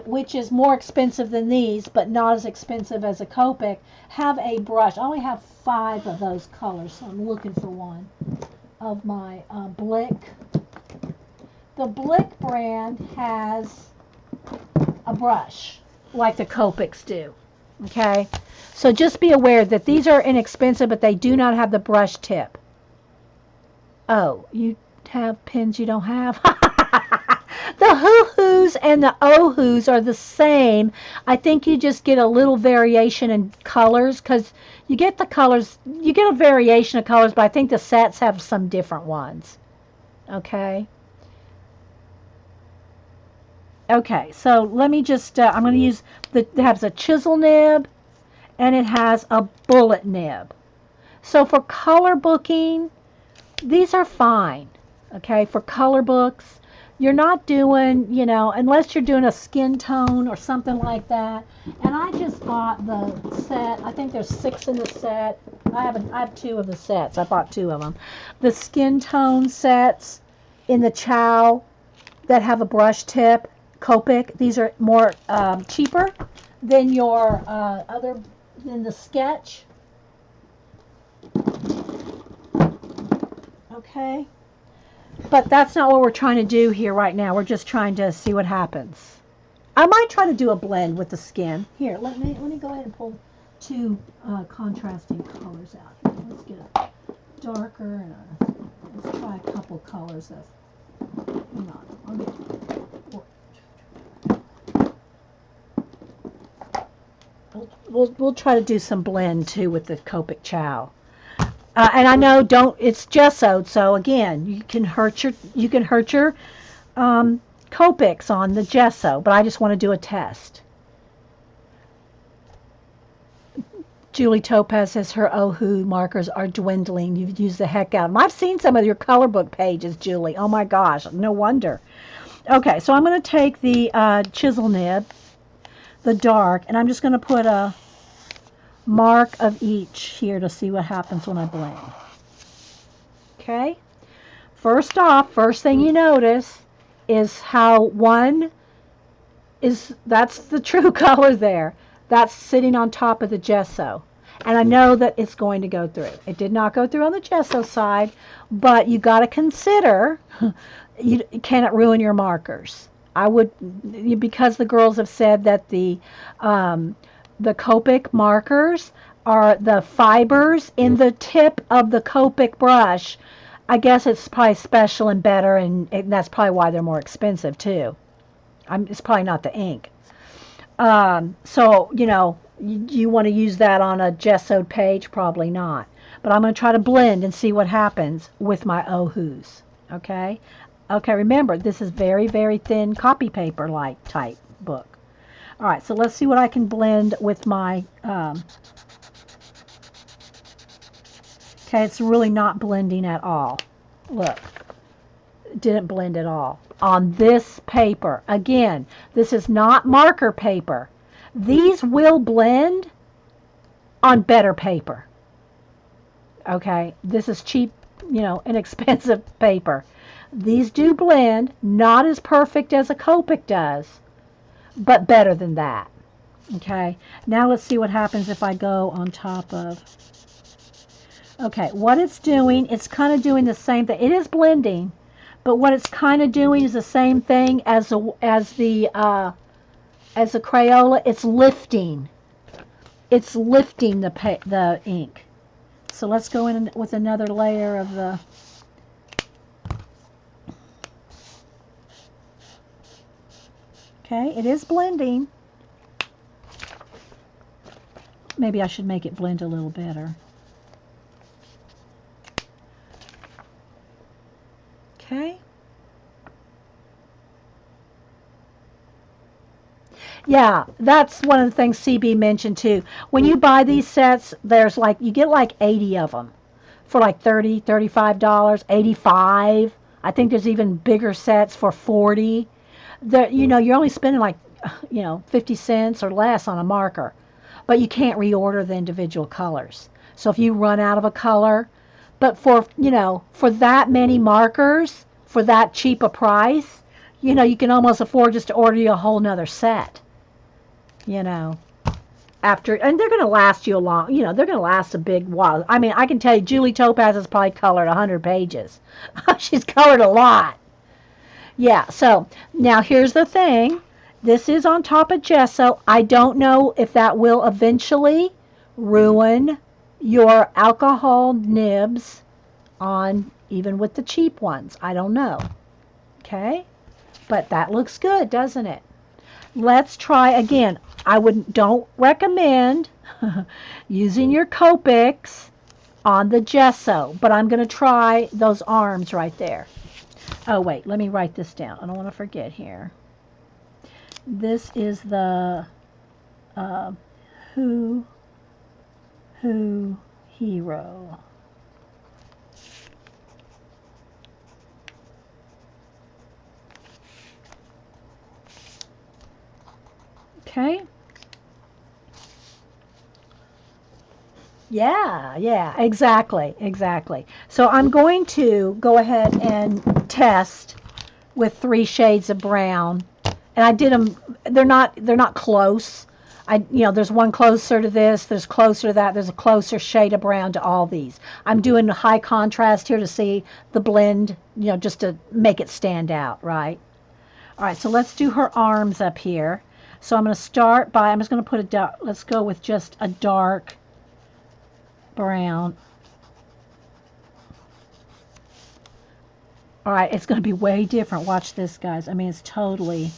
which is more expensive than these, but not as expensive as a Copic, have a brush. I only have 5 of those colors, so I'm looking for one of my Blick. The Blick brand has a brush like the Copics do. Okay? So just be aware that these are inexpensive, but they do not have the brush tip. Oh, you have pins you don't have? The Hoo Hoos and the Oh Hoos are the same. I think you just get a little variation in colors because you get a variation of colors, but I think the sets have some different ones. Okay? Okay, so let me just, I'm going to use, it has a chisel nib and it has a bullet nib. So for color booking, these are fine. Okay, for color books, you're not doing, unless you're doing a skin tone or something like that. And I just bought the set. I think there's 6 in the set. I have 2 of the sets. I bought 2 of them. The skin tone sets in the Chow that have a brush tip, Copic. These are more cheaper than your other than the Sketch. Okay. But that's not what we're trying to do here right now. We're just trying to see what happens. I might try to do a blend with the skin. Here, let me go ahead and pull 2 contrasting colors out here. Let's get a darker and let's try a couple colors of. Hang on, I'll get. We'll try to do some blend too with the Copic Chow. And I know it's gessoed, so again you can hurt your Copics on the gesso, but I just want to do a test. Julie Topaz says her Ohu markers are dwindling. You've used the heck out of them. I've seen some of your color book pages, Julie. Oh my gosh, no wonder. Okay, so I'm going to take the chisel nib, the dark, and I'm just going to put a mark of each here to see what happens when I blend. Okay, first off, first thing you notice is how one that's the true color there. That's sitting on top of the gesso. And I know that it's going to go through. It did not go through on the gesso side, but you got to consider, can it ruin your markers? I would, because the girls have said that the Copic markers are the fibers in the tip of the Copic brush. I guess it's probably special and better, and that's probably why they're more expensive too. It's probably not the ink. So, you want to use that on a gessoed page? Probably not. But I'm going to try to blend and see what happens with my Ohus. Okay? Okay, remember, this is very, very thin copy paper-like type book. All right, so let's see what I can blend with my... okay, it's really not blending at all. Look. It didn't blend at all. On this paper. Again, this is not marker paper. These will blend on better paper. Okay, this is cheap, inexpensive paper. These do blend, not as perfect as a Copic does, but better than that. Okay, now let's see what happens if I go on top of. Okay, what it's doing, it's kind of doing the same thing. It is blending, but what it's kind of doing is the same thing as the Crayola. It's lifting. It's lifting the ink. So let's go in with another layer of the. Okay, it is blending. Maybe I should make it blend a little better. Okay. Yeah, that's one of the things CB mentioned too. When you buy these sets, there's you get like 80 of them for like $30, $35, 85. I think there's even bigger sets for 40. You're only spending 50 cents or less on a marker, but you can't reorder the individual colors. So if you run out of a color, but for that many markers, for that cheap a price, you can almost afford just to order you a whole nother set. After, and they're going to last you a long, they're going to last a big while. I mean, I can tell you, Julie Topaz has probably colored 100 pages. She's colored a lot. Yeah, so now here's the thing. This is on top of gesso. I don't know if that will eventually ruin your alcohol nibs on, even with the cheap ones. I don't know. Okay? But that looks good, doesn't it? Let's try again. Don't recommend using your Copics on the gesso, but I'm going to try those arms right there. Oh wait, let me write this down. I don't want to forget here. This is the uh, Who Hero. Okay. Yeah, exactly. So I'm going to go ahead and test with 3 shades of brown. And I did them, they're not close. There's one closer to this, there's closer to that, there's a closer shade of brown to all these. I'm doing high contrast here to see the blend, just to make it stand out, right? All right, so let's do her arms up here. So I'm going to start by, I'm just going to put let's go with just a dark brown. All right, it's going to be way different. Watch this, guys. I mean, it's totally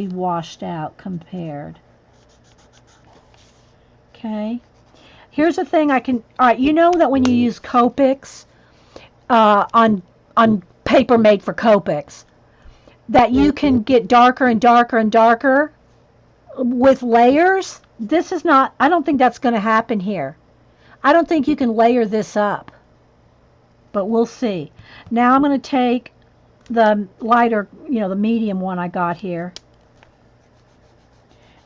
washed out compared. Okay. Here's the thing all right, you know that when you use Copics on paper made for Copics, that you can get darker and darker and darker with layers. This is not, I don't think that's going to happen here. I don't think you can layer this up, but we'll see. Now I'm going to take the lighter, the medium one I got here.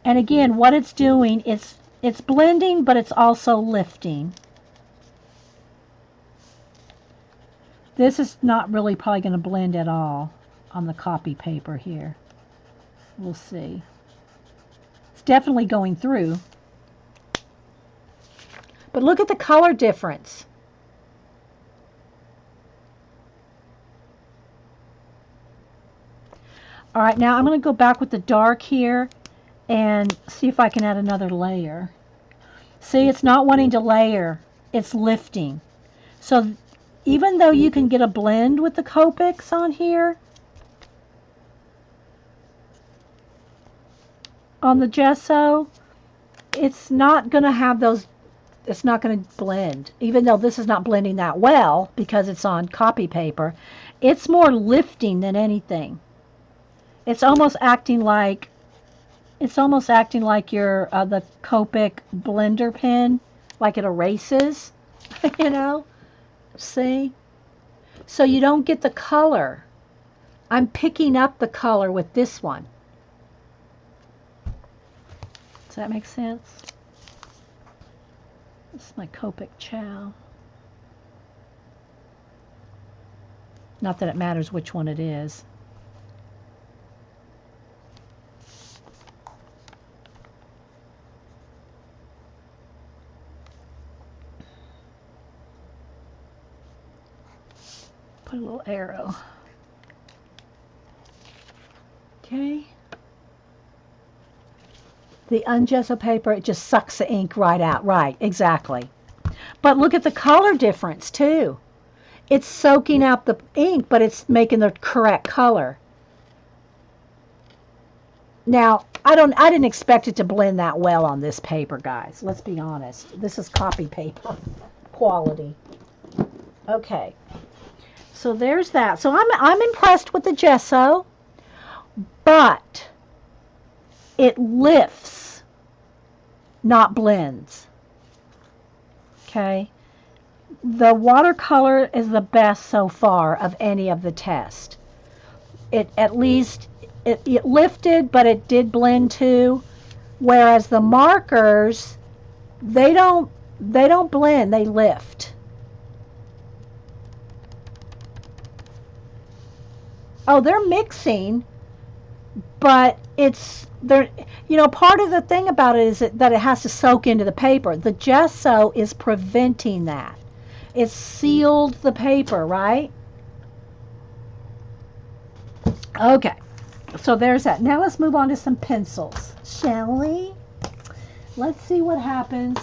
And again, what it's doing, it's blending, but it's also lifting. This is not really probably going to blend at all on the copy paper here. We'll see. It's definitely going through. But look at the color difference. All right, now I'm going to go back with the dark here and see if I can add another layer. See, it's not wanting to layer, it's lifting. So even though you can get a blend with the Copics on here, on the gesso, it's not going to have those, it's not going to blend. Even though this is not blending that well because it's on copy paper, it's more lifting than anything. It's almost acting like your the Copic blender pen, like it erases, See? So you don't get the color. I'm picking up the color with this one. Does that make sense? This is my Copic Chow. Not that it matters which one it is. Put a little arrow. Okay. The ungesso paper, it just sucks the ink right out. Right, exactly. But look at the color difference too. It's soaking out the ink, but it's making the correct color. Now, I didn't expect it to blend that well on this paper, guys. Let's be honest. This is copy paper quality. Okay. So there's that. So I'm impressed with the gesso, but it lifts, not blends. Okay. The watercolor is the best so far of any of the test. It at least it lifted, but it did blend too. Whereas the markers, they don't blend, they lift. Oh, they're mixing, but part of the thing about it is that it has to soak into the paper. The gesso is preventing that. It's sealed the paper, right? Okay, so there's that. Now let's move on to some pencils, shall we? Let's see what happens.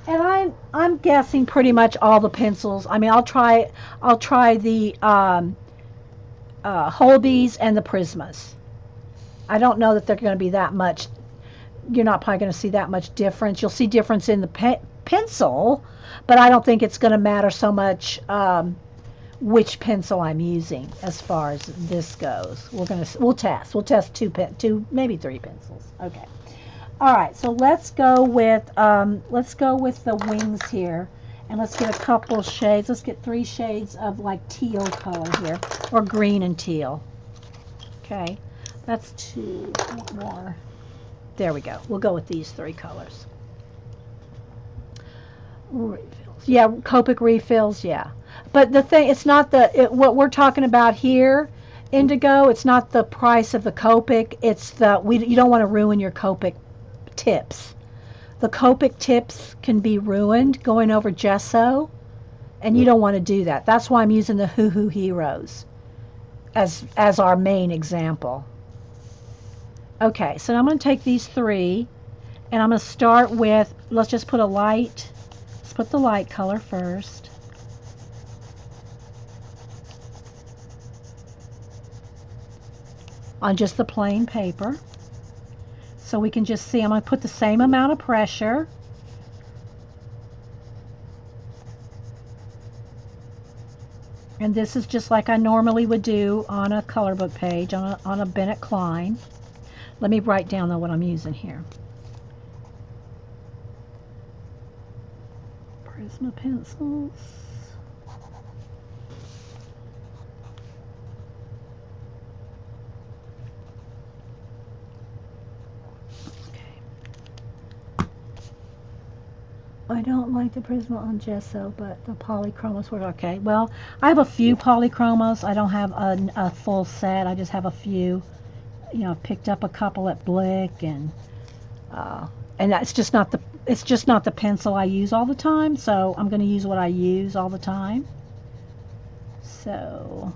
And I'm guessing pretty much all the pencils. I mean, I'll try the Holbees and the Prismas. I don't know that they're going to be that much. You're not probably going to see that much difference. You'll see difference in the pencil, but I don't think it's going to matter so much which pencil I'm using as far as this goes. We'll test two, maybe three pencils. Okay. All right, so let's go with the wings here, and let's get a couple shades. Let's get 3 shades of like teal color here, or green and teal. Okay, that's 2 more. There we go. We'll go with these 3 colors. Refills. Yeah, Copic refills. Yeah, but the thing, it's not what we're talking about here. Indigo. It's not the price of the Copic. It's you don't want to ruin your Copic tips. The Copic tips can be ruined going over gesso, and you don't want to do that. That's why I'm using the Hoo Hoo Heroes as our main example. Okay, so I'm going to take these 3, and I'm going to start with, let's just put let's put the light color first. On just the plain paper. So we can just see, I'm going to put the same amount of pressure. And this is just like I normally would do on a color book page, on a Bennett Klein. Let me write down though what I'm using here. Prisma pencils. I don't like the Prisma on gesso, but the polychromos were okay. Well, I have a few polychromos. I don't have a full set. I just have a few. You know, picked up a couple at Blick, and that's just not the pencil I use all the time. So I'm going to use what I use all the time. So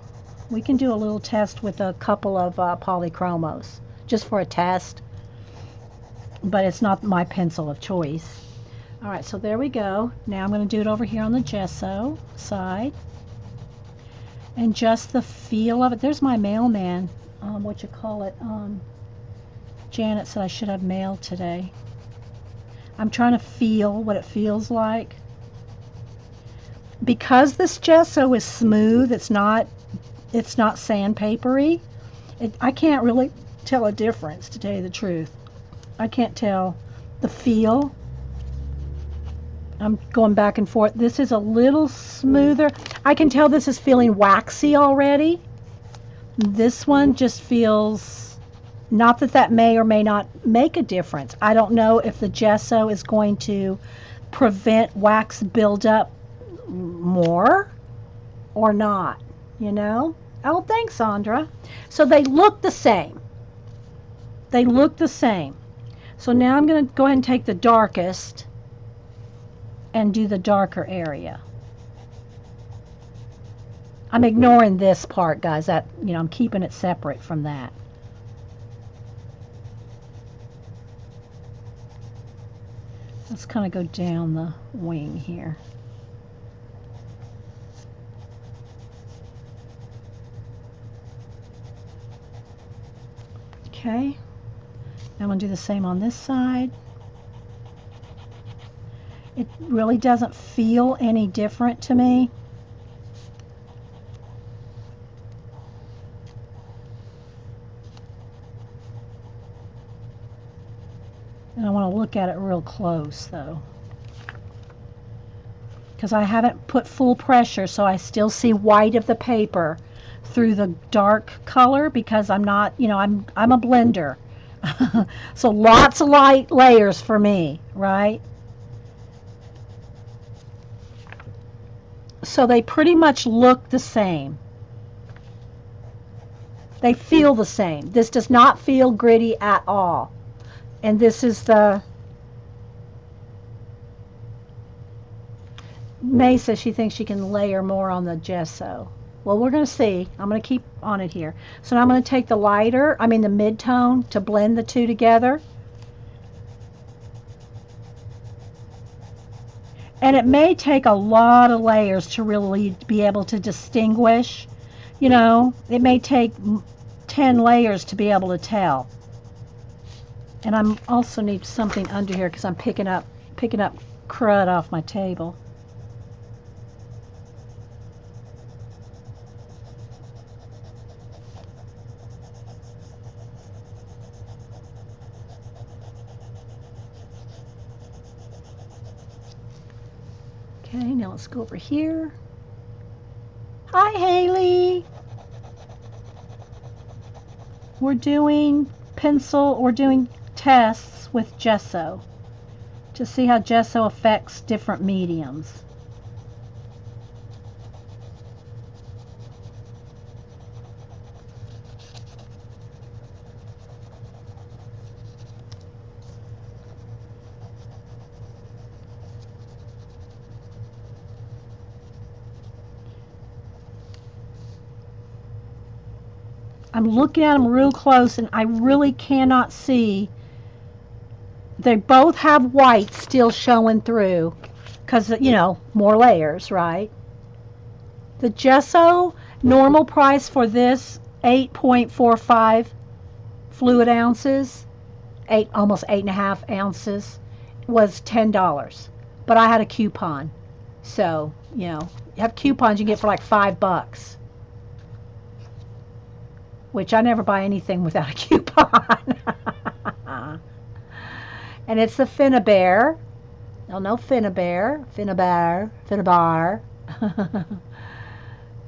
we can do a little test with a couple of polychromos just for a test, but it's not my pencil of choice. All right, so there we go. Now I'm going to do it over here on the gesso side. And just the feel of it. There's my mailman. Janet said I should have mail today. I'm trying to feel what it feels like. Because this gesso is smooth, it's not sandpapery. I can't really tell a difference, to tell you the truth. I can't tell the feel. I'm going back and forth. This is a little smoother. I can tell this is feeling waxy already. This one just feels, not that may or may not make a difference. I don't know if the gesso is going to prevent wax buildup more or not, you know? Oh, thanks, Sandra. So they look the same. They look the same. So now I'm going to go ahead and take the darkest and do the darker area. I'm ignoring this part, guys. I'm keeping it separate from that. Let's kind of go down the wing here. Okay. I'm going to do the same on this side. It really doesn't feel any different to me. And I want to look at it real close, though, because I haven't put full pressure, so I still see white of the paper through the dark color, because I'm not, I'm a blender. So lots of light layers for me, right? So they pretty much look the same. They feel the same. This does not feel gritty at all. And this is the... May says she thinks she can layer more on the gesso. Well, we're going to see. I'm going to keep on it here. So now I'm going to take the mid-tone to blend the two together. And it may take a lot of layers to really be able to distinguish. It may take 10 layers to be able to tell. And I'm also need something under here because I'm picking up crud off my table. Okay, now let's go over here. Hi, Haley. We're doing tests with gesso to see how gesso affects different mediums. I'm looking at them real close and I really cannot see. They both have white still showing through because, you know, more layers, right? The gesso normal price for this 8.45 fluid ounces, almost 8.5 ounces, was $10. But I had a coupon. So, you know, you have coupons you get for like $5. Which I never buy anything without a coupon. And it's the Finnabair. Oh, no, Finnabair.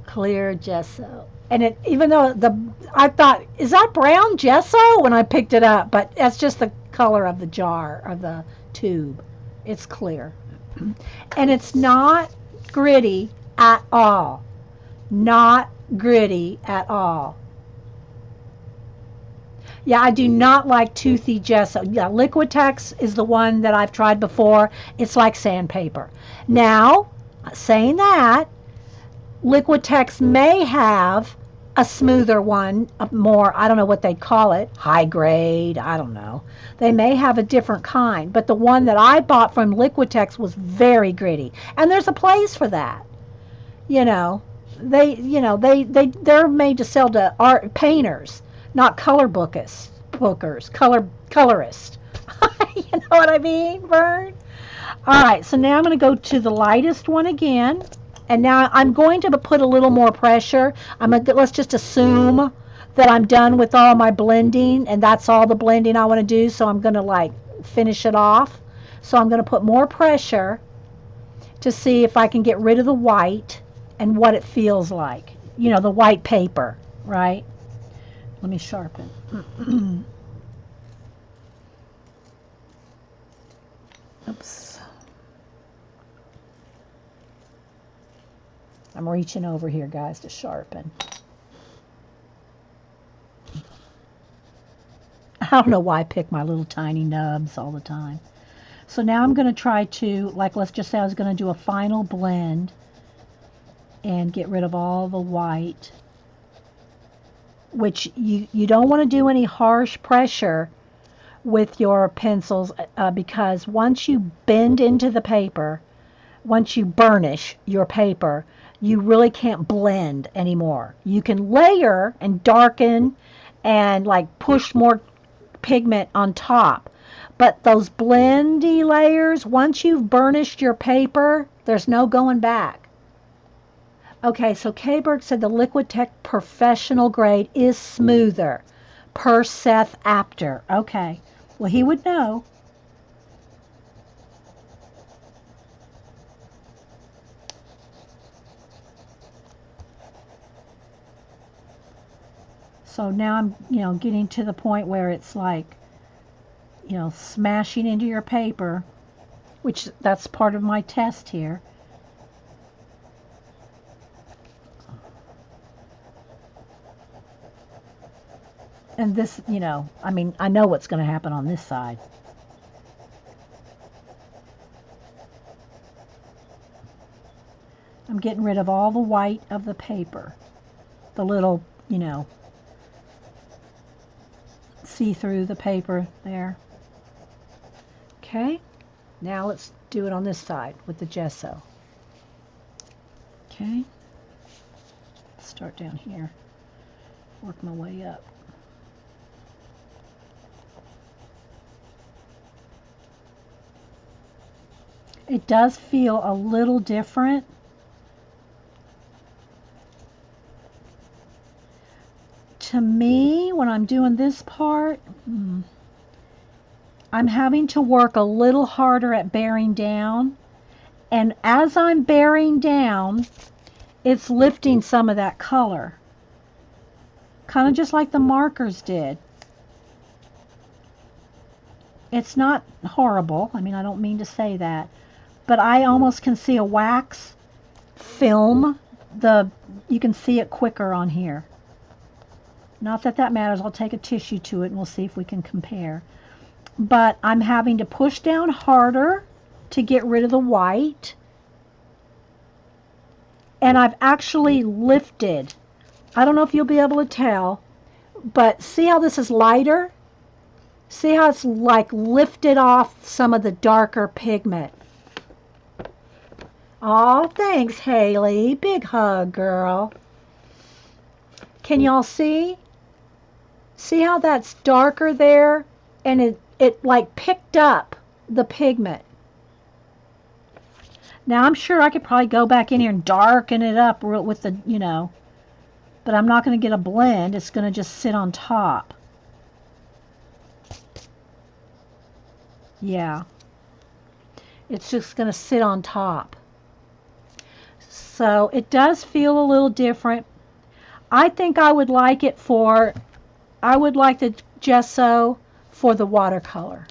Clear gesso. And it, even though I thought, is that brown gesso when I picked it up? But that's just the color of the jar, of the tube. It's clear. And it's not gritty at all. Not gritty at all. Yeah, I do not like toothy gesso. Yeah, Liquitex is the one that I've tried before. It's like sandpaper. Now, saying that, Liquitex may have a smoother one, a more, I don't know what they call it, high grade, I don't know. They may have a different kind, but the one that I bought from Liquitex was very gritty. And there's a place for that. You know, they're made to sell to art painters, not colorists. You know what I mean, Vern? All right, so now I'm going to go to the lightest one again, and now I'm going to put a little more pressure. Let's just assume that I'm done with all my blending, and that's all the blending I want to do. So I'm going to like finish it off. So I'm going to put more pressure to see if I can get rid of the white and what it feels like. You know, the white paper, right? Let me sharpen. Oops. I'm reaching over here, guys, to sharpen. I don't know why I pick my little tiny nubs all the time. So now I'm going to try to, like, let's just say I was going to do a final blend and get rid of all the white, which you don't want to do any harsh pressure with your pencils because once you bend into the paper, once you burnish your paper, you really can't blend anymore. You can layer and darken and like push more pigment on top, but those blendy layers, once you've burnished your paper, there's no going back. Okay, so K-Berg said the Liquitex professional grade is smoother per Seth Apter. Okay, well, he would know. So now I'm, getting to the point where it's like, smashing into your paper, which that's part of my test here. And this, I know what's going to happen on this side. I'm getting rid of all the white of the paper. The little, see through the paper there. Okay, now let's do it on this side with the gesso. Okay, start down here, work my way up. It does feel a little different. To me, when I'm doing this part, I'm having to work a little harder at bearing down And as I'm bearing down, it's lifting some of that color. Kind of just like the markers did. It's not horrible. I mean, I don't mean to say that. But I almost can see a wax film. You can see it quicker on here. Not that that matters. I'll take a tissue to it and we'll see if we can compare. But I'm having to push down harder to get rid of the white. And I've actually lifted. I don't know if you'll be able to tell, but see how this is lighter? See how it's like lifted off some of the darker pigment. Oh, thanks, Haley. Big hug, girl. Can y'all see? See how that's darker there? And it like picked up the pigment. Now, I'm sure I could probably go back in here and darken it up with the, but I'm not going to get a blend. It's going to just sit on top. Yeah. It's just going to sit on top. So it does feel a little different. I think I would like the gesso for the watercolor.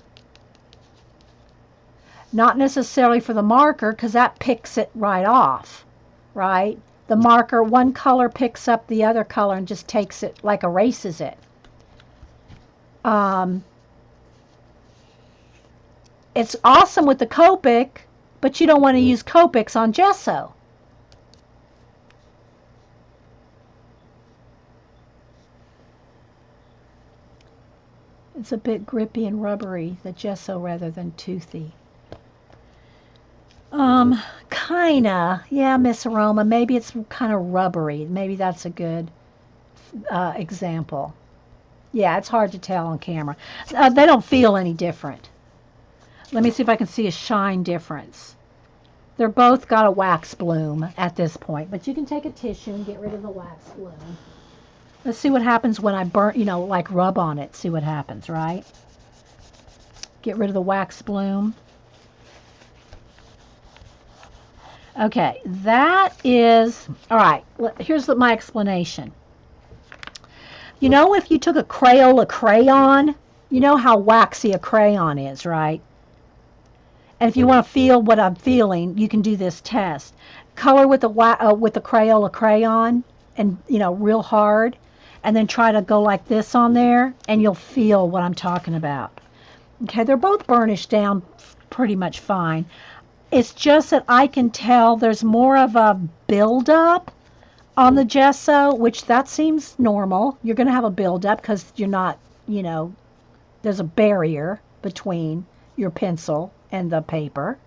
Not necessarily for the marker, because that picks it right off, right? The marker, one color picks up the other color and just takes it, like erases it. It's awesome with the Copic, but you don't want to use Copics on gesso. It's a bit grippy and rubbery, the gesso, rather than toothy. Kinda. Yeah, Miss Aroma. Maybe it's kind of rubbery. Maybe that's a good example. Yeah, it's hard to tell on camera. They don't feel any different. Let me see if I can see a shine difference. They're both got a wax bloom at this point, but you can take a tissue and get rid of the wax bloom. Let's see what happens when I burn, like rub on it. See what happens, right? Get rid of the wax bloom. Okay, that is, all right, here's my explanation. If you took a Crayola crayon, you know how waxy a crayon is, right? And if you want to feel what I'm feeling, you can do this test. Color with the Crayola crayon and, real hard, and then try to go like this on there, and you'll feel what I'm talking about. Okay, they're both burnished down pretty much fine. It's just that I can tell there's more of a buildup on the gesso, which that seems normal. You're going to have a buildup because you're not, there's a barrier between your pencil and the paper.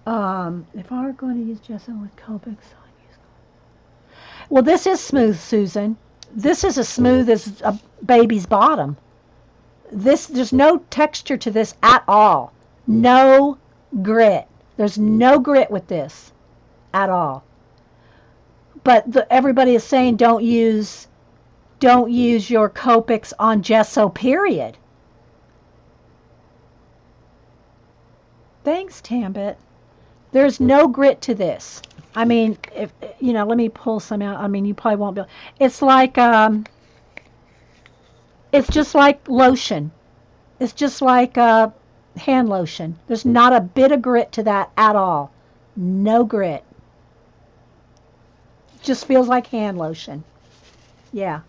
If I were going to use gesso with Copics, well, this is smooth, Susan. This is as smooth as a baby's bottom. There's no texture to this at all. No grit. There's no grit with this at all. But everybody is saying don't use your Copics on gesso, period. Thanks, Tambit. There's no grit to this. I mean, if let me pull some out. I mean, you probably won't be. It's like it's just like lotion. It's just like hand lotion. There's not a bit of grit to that at all. No grit. Just feels like hand lotion. Yeah.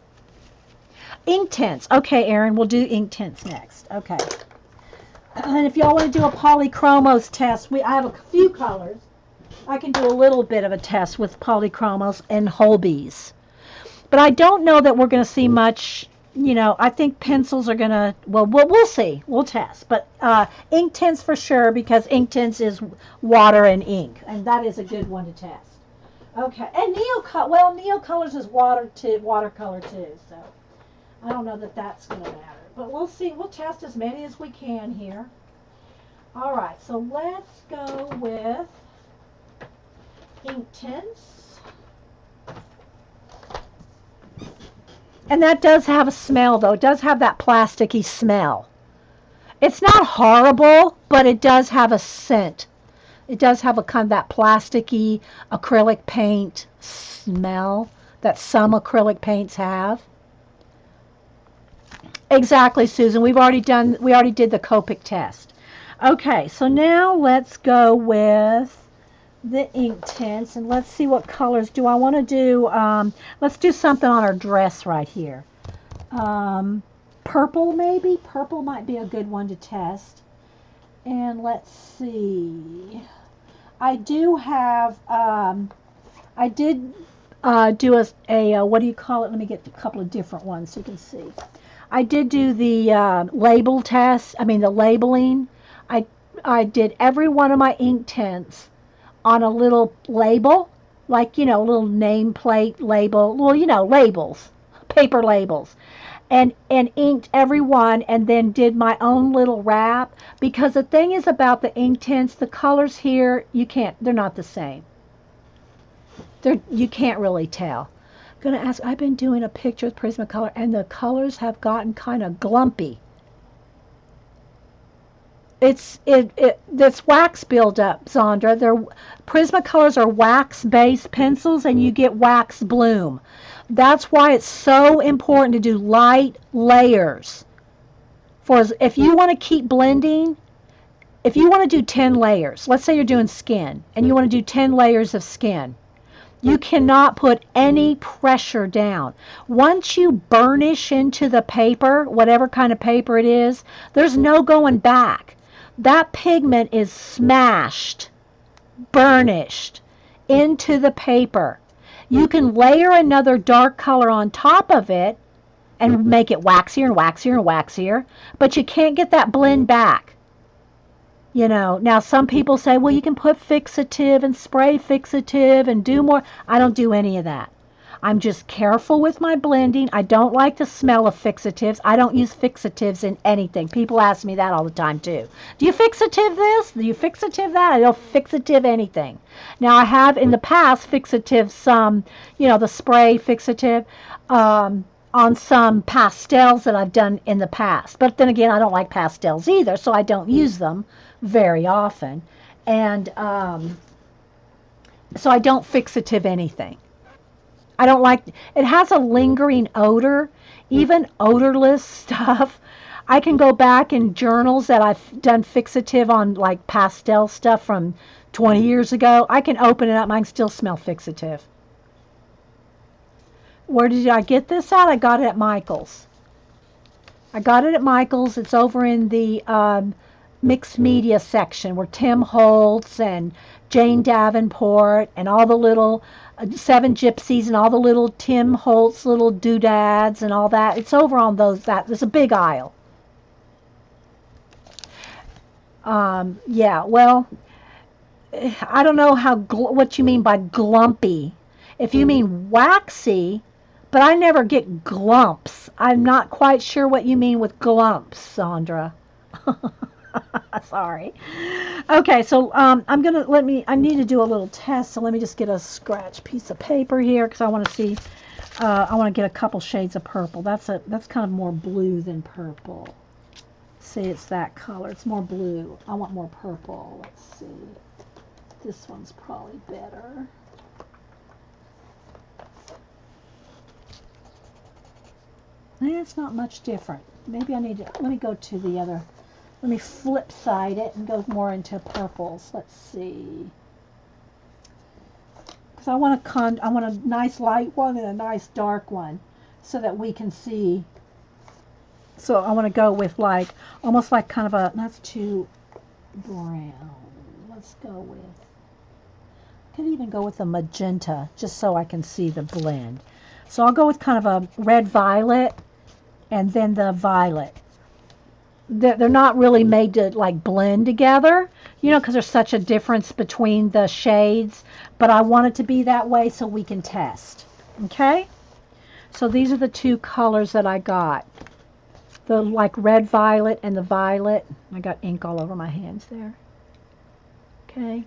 Ink tints. Okay, Erin, we'll do ink tints next. Okay. And if y'all want to do a polychromos test, I have a few colors. I can do a little bit of a test with polychromos and Holbees. But I don't know that we're going to see much. I think pencils are going to, well, we'll see. We'll test. But ink tints for sure, because ink tints is water and ink. And that is a good one to test. Okay. And Neocolors is watercolor too. So I don't know that that's going to matter. But we'll see. We'll test as many as we can here. All right. So let's go with ink tints. And that does have a smell, though. It does have that plasticky smell. It's not horrible, but it does have a scent. It does have a kind of that plasticky acrylic paint smell that some acrylic paints have. Exactly, Susan. We already did the Copic test. Okay, so now let's go with the ink tints and let's see what colors do I want to do. Let's do something on our dress right here. Um, Purple maybe? Purple might be a good one to test. And let's see. I do have, I did do a what do you call it? Let me get a couple of different ones so you can see. I did do the label test, the labeling. I, I did every one of my ink tints on a little label, like, a little nameplate label, well, labels, paper labels, and inked every one and then did my own little wrap, because the thing is about the ink tints, the colors here, they're not the same. You can't really tell. Gonna ask, I've been doing a picture with Prismacolor and the colors have gotten kind of glumpy. That's wax buildup, Zandra. Prismacolors are wax-based pencils, and you get wax bloom. That's why it's so important to do light layers. If you want to keep blending, if you want to do 10 layers, let's say you're doing skin, and you want to do 10 layers of skin, you cannot put any pressure down. Once you burnish into the paper, whatever kind of paper it is, there's no going back. That pigment is smashed, burnished into the paper. You can layer another dark color on top of it and make it waxier and waxier and waxier, but you can't get that blend back. Now some people say, well, you can put fixative and spray fixative and do more. I don't do any of that. I'm just careful with my blending. I don't like the smell of fixatives. I don't use fixatives in anything. People ask me that all the time too. Do you fixative this? Do you fixative that? I don't fixative anything. Now I have in the past fixative some, the spray fixative on some pastels that I've done in the past. But then again, I don't like pastels either, so I don't use them very often. And so I don't fixative anything. I don't like it. Has a lingering odor, even odorless stuff. I can go back in journals that I've done fixative on, like pastel stuff from 20 years ago. I can open it up and I can still smell fixative. Where did I get this at? I got it at Michael's. It's over in the mixed media section where Tim Holtz and Jane Davenport and all the little Seven Gypsies and all the little Tim Holtz little doodads and all that. It's over on there's a big aisle. Yeah, well, I don't know what you mean by glumpy. If you mean waxy, but I never get glumps. I'm not quite sure what you mean with glumps, Sandra. Sorry. Okay, so I need to do a little test, so let me just get a scratch piece of paper here because I want to see, I want to get a couple shades of purple. That's kind of more blue than purple. See, it's that color. It's more blue. I want more purple. Let's see. This one's probably better. It's not much different. Maybe I need to, let me go to the other, let me flip side it and go more into purples. Let's see. Because I want a nice light one and a nice dark one so that we can see. So I want to go with almost like kind of that's too brown. Let's go with, I could even go with a magenta just so I can see the blend. So I'll go with kind of a red violet and then the violet. They're not really made to blend together, because there's such a difference between the shades, but I want it to be that way so we can test. Okay? So these are the two colors that I got. The red violet and the violet. I got ink all over my hands there. Okay.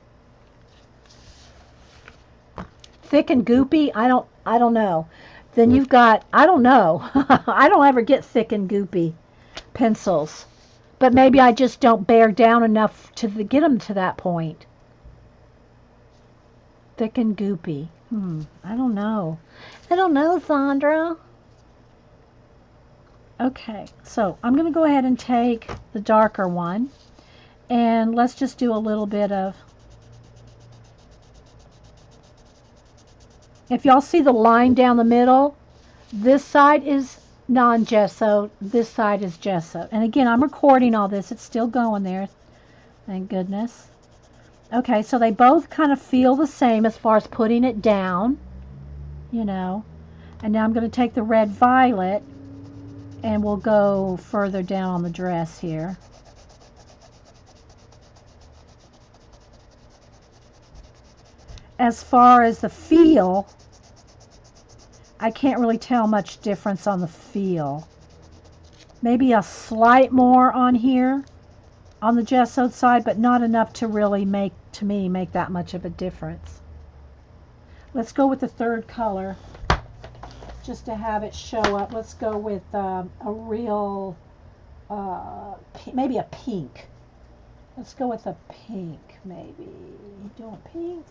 Thick and goopy, I don't know. Then you've got, I don't know. I don't ever get thick and goopy pencils. But maybe I just don't bear down enough to get them to that point. Thick and goopy. I don't know. I don't know, Sandra. Okay, so I'm going to go ahead and take the darker one, and let's just do a little bit of, if y'all see the line down the middle, this side is non-gesso, this side is gesso. And again, I'm recording all this. It's still going there. Thank goodness. Okay, so they both kind of feel the same as far as putting it down, you know. And now I'm going to take the red violet, and we'll go further down on the dress here. As far as the feel, I can't really tell much difference on the feel. Maybe a slight more on here on the gessoed side, but not enough to really make that much of a difference. Let's go with the third color just to have it show up. Let's go with a real, maybe a pink. Let's go with a pink, maybe. You doing pink?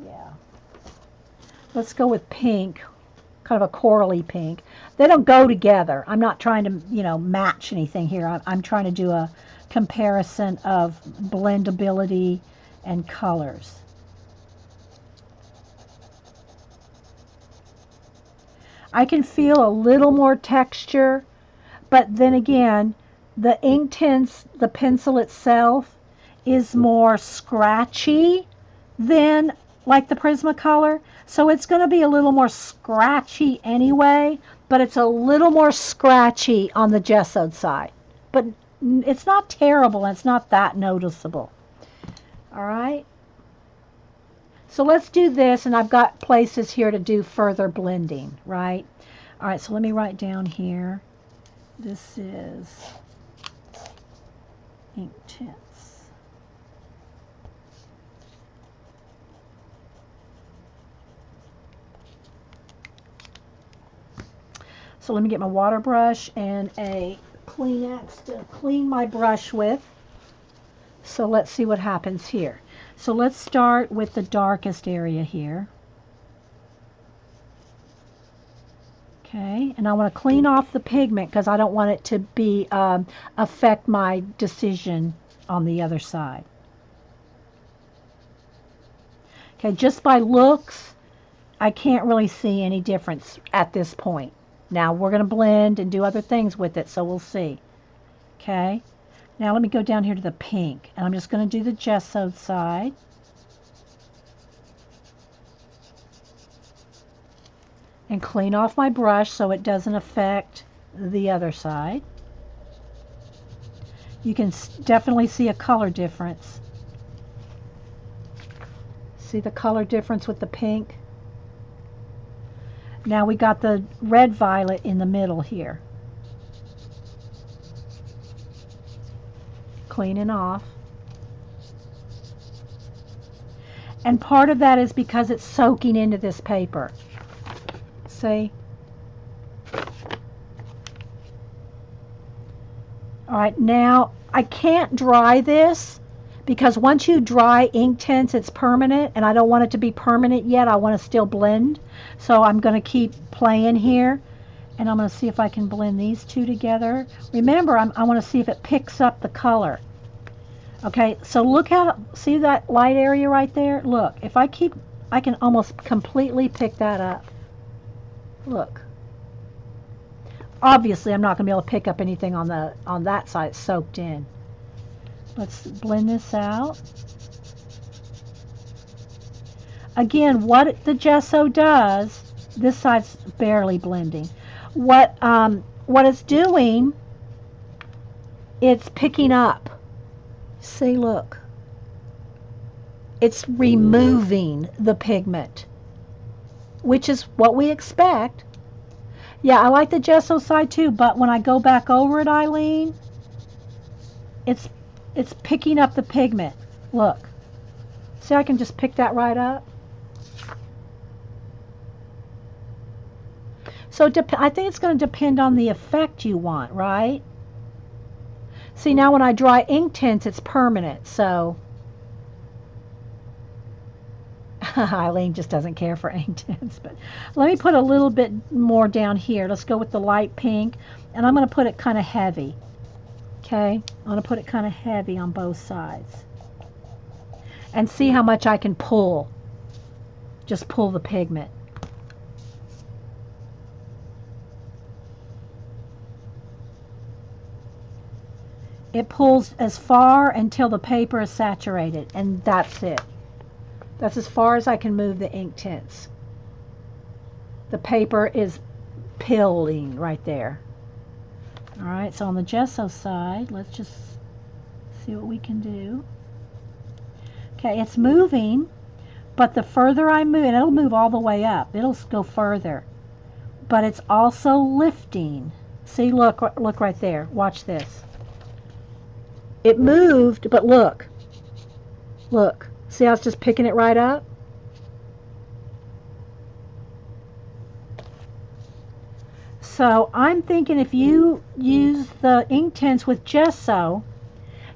Yeah. Let's go with pink, kind of a corally pink. They don't go together. I'm not trying to, you know, match anything here. I'm trying to do a comparison of blendability and colors. I can feel a little more texture, but then again, the ink tints, the pencil itself, is more scratchy than like the Prismacolor. So it's going to be a little more scratchy anyway, but it's a little more scratchy on the gessoed side. But it's not terrible, and it's not that noticeable. All right. So let's do this, and I've got places here to do further blending, right? All right, so let me write down here. This is ink tints. So let me get my water brush and a Kleenex to clean my brush with. So let's see what happens here. So let's start with the darkest area here. Okay, and I want to clean off the pigment because I don't want it to be affect my decision on the other side. Okay, just by looks, I can't really see any difference at this point. Now we're going to blend and do other things with it, so we'll see. Okay, now let me go down here to the pink, and I'm just going to do the gessoed side. And clean off my brush so it doesn't affect the other side. You can definitely see a color difference. See the color difference with the pink? Now we got the red violet in the middle here. Cleaning off. And part of that is because it's soaking into this paper. See? All right, now I can't dry this because once you dry ink tints, it's permanent, and I don't want it to be permanent yet. I want to still blend. So I'm going to keep playing here, and I'm going to see if I can blend these two together. Remember, I want to see if it picks up the color. Okay, so look how, see that light area right there? Look, if I can almost completely pick that up. Look. Obviously, I'm not going to be able to pick up anything on that side. It's soaked in. Let's blend this out. Again, what the gesso does, this side's barely blending. What it's doing, it's picking up. See, look. It's removing the pigment, which is what we expect. Yeah, I like the gesso side too, but when I go back over it, Eileen, it's picking up the pigment. Look. See, I can just pick that right up. So I think it's going to depend on the effect you want, right? See, now when I dry ink tints, it's permanent, so Eileen just doesn't care for ink tints. But let me put a little bit more down here. Let's go with the light pink, and I'm going to put it kind of heavy. Okay, I'm going to put it kind of heavy on both sides. And see how much I can pull. Just pull the pigment. It pulls as far until the paper is saturated, and that's it. That's as far as I can move the ink tints. The paper is pilling right there. All right, so on the gesso side, let's just see what we can do. Okay, it's moving, but the further I move, and it'll move all the way up. It'll go further, but it's also lifting. See, look right there. Watch this. It moved, but look. Look. See how it's just picking it right up? So I'm thinking if you use the ink tints with gesso,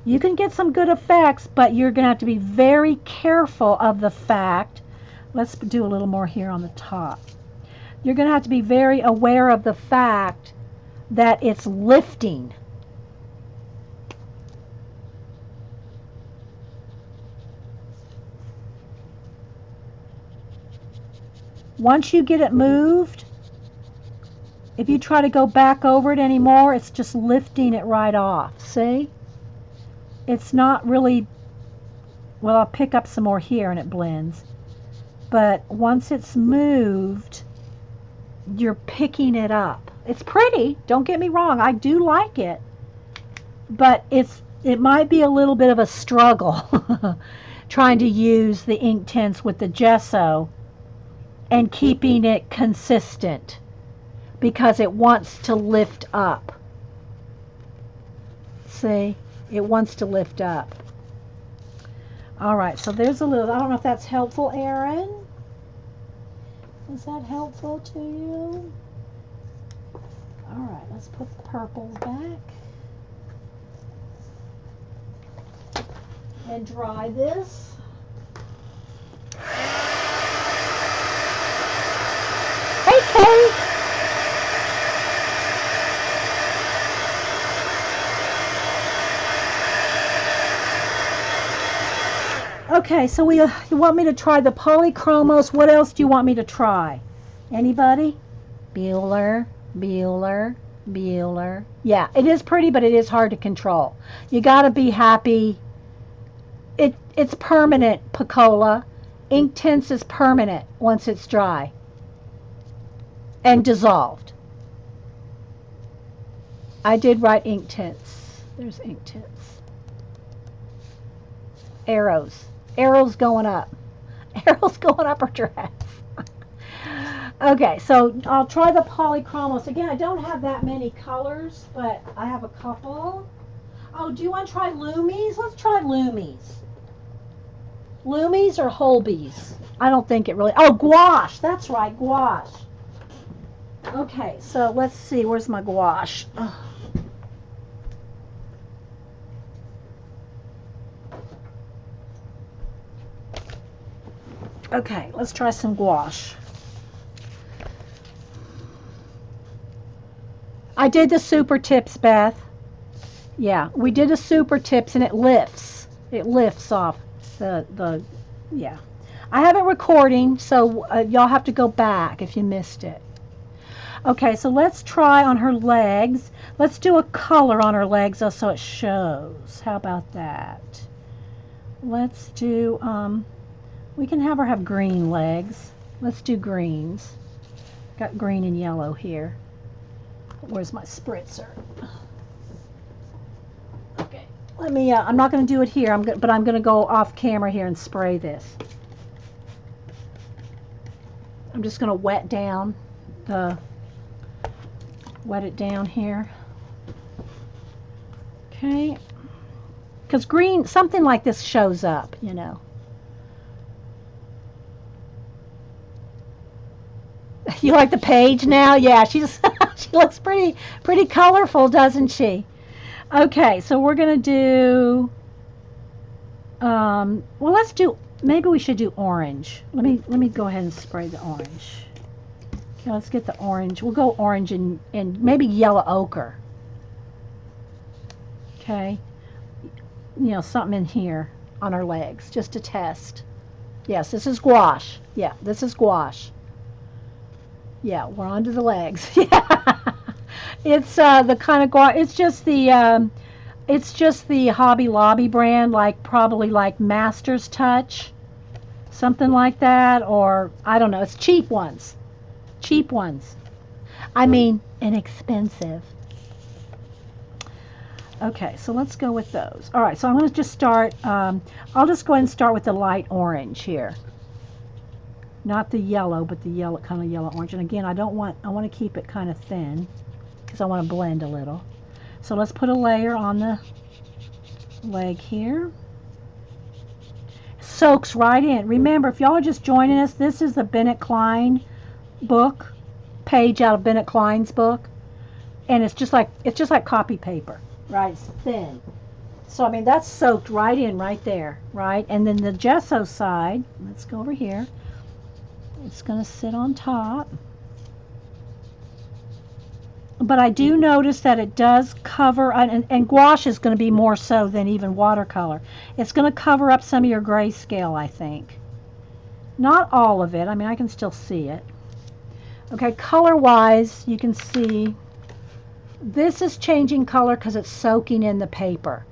you can get some good effects, but you're going to have to be very careful of the fact. Let's do a little more here on the top. You're going to have to be very aware of the fact that it's lifting. Once you get it moved, if you try to go back over it anymore, it's just lifting it right off. See? It's not really, well, I'll pick up some more here and it blends. But once it's moved, you're picking it up. It's pretty, don't get me wrong, I do like it. But it might be a little bit of a struggle trying to use the ink tints with the gesso and keeping it consistent because it wants to lift up. See? It wants to lift up. All right, so there's a little, I don't know if that's helpful, Erin. Is that helpful to you? All right, let's put the purples back. And dry this. Hey, Kate. Okay, so you want me to try the polychromos. What else do you want me to try? Anybody? Bueller, Bueller, Bueller. Yeah, it is pretty, but it is hard to control. You got to be happy. It's permanent, Picola. Ink tints is permanent once it's dry and dissolved. I did write ink tints. There's ink tints. Arrows. Arrows going up. Arrows going up her dress. Okay, so I'll try the polychromos. Again, I don't have that many colors, but I have a couple. Oh, do you want to try Loomies? Let's try Loomies. Loomies or Holbees? I don't think it really... Oh, gouache. That's right, gouache. Okay, so let's see. Where's my gouache? Ugh. Okay, let's try some gouache. I did the super tips, Beth. Yeah, we did a super tips and it lifts. It lifts off yeah. I have it recording, so y'all have to go back if you missed it. Okay, so let's try on her legs. Let's do a color on her legs so it shows. How about that? Let's do, we can have her have green legs. Let's do greens. Got green and yellow here. Where's my spritzer? Okay, let me, I'm not going to do it here, but I'm going to go off camera here and spray this. I'm just going to wet it down here. Okay, because green, something like this shows up, you know. You like the page now? Yeah, she's she looks pretty colorful, doesn't she? Okay, so we're gonna do. Well, let's do. Maybe we should do orange. Let me go ahead and spray the orange. Okay, let's get the orange. We'll go orange and maybe yellow ochre. Okay, something in here on our legs just to test. Yes, this is gouache. Yeah, this is gouache. Yeah, we're onto the legs. Yeah, it's the kind of gouache. It's just the Hobby Lobby brand, like probably like Master's Touch, something like that, or I don't know. It's cheap ones. Cheap ones. I mean, inexpensive. Okay, so let's go with those. All right, so I'm going to just start. I'll just go ahead and start with the light orange here. Not the yellow, but the yellow, kind of yellow orange. And again, I want to keep it kind of thin because I want to blend a little. So let's put a layer on the leg here. Soaks right in. Remember, if y'all are just joining us, this is the Bennett Klein book, page out of Bennett Klein's book, and it's just like copy paper, right? It's thin. So I mean that's soaked right in right there, right? And then the gesso side, let's go over here. It's going to sit on top. But I do notice that it does cover, and gouache is going to be more so than even watercolor. It's going to cover up some of your grayscale, I think. Not all of it. I mean, I can still see it. Okay, color-wise, you can see this is changing color because it's soaking in the paper.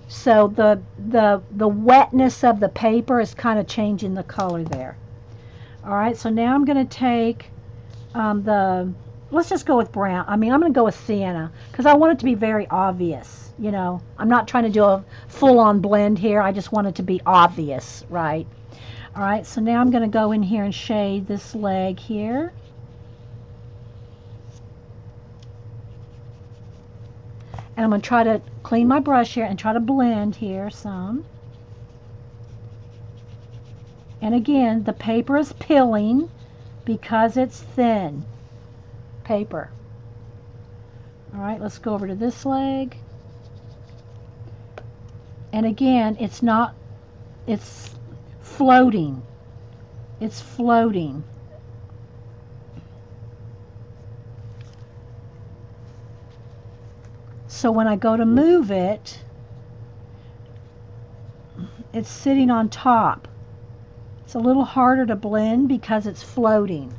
So the wetness of the paper is kind of changing the color there. All right, so now I'm going to take let's just go with brown. I mean, I'm going to go with sienna because I want it to be very obvious. I'm not trying to do a full-on blend here. I just want it to be obvious, right? All right, so now I'm going to go in here and shade this leg here. And I'm going to try to clean my brush here and try to blend here some. And again, the paper is pilling because it's thin paper. All right, let's go over to this leg. And again, it's floating. It's floating. So when I go to move it, it's sitting on top. It's a little harder to blend because it's floating.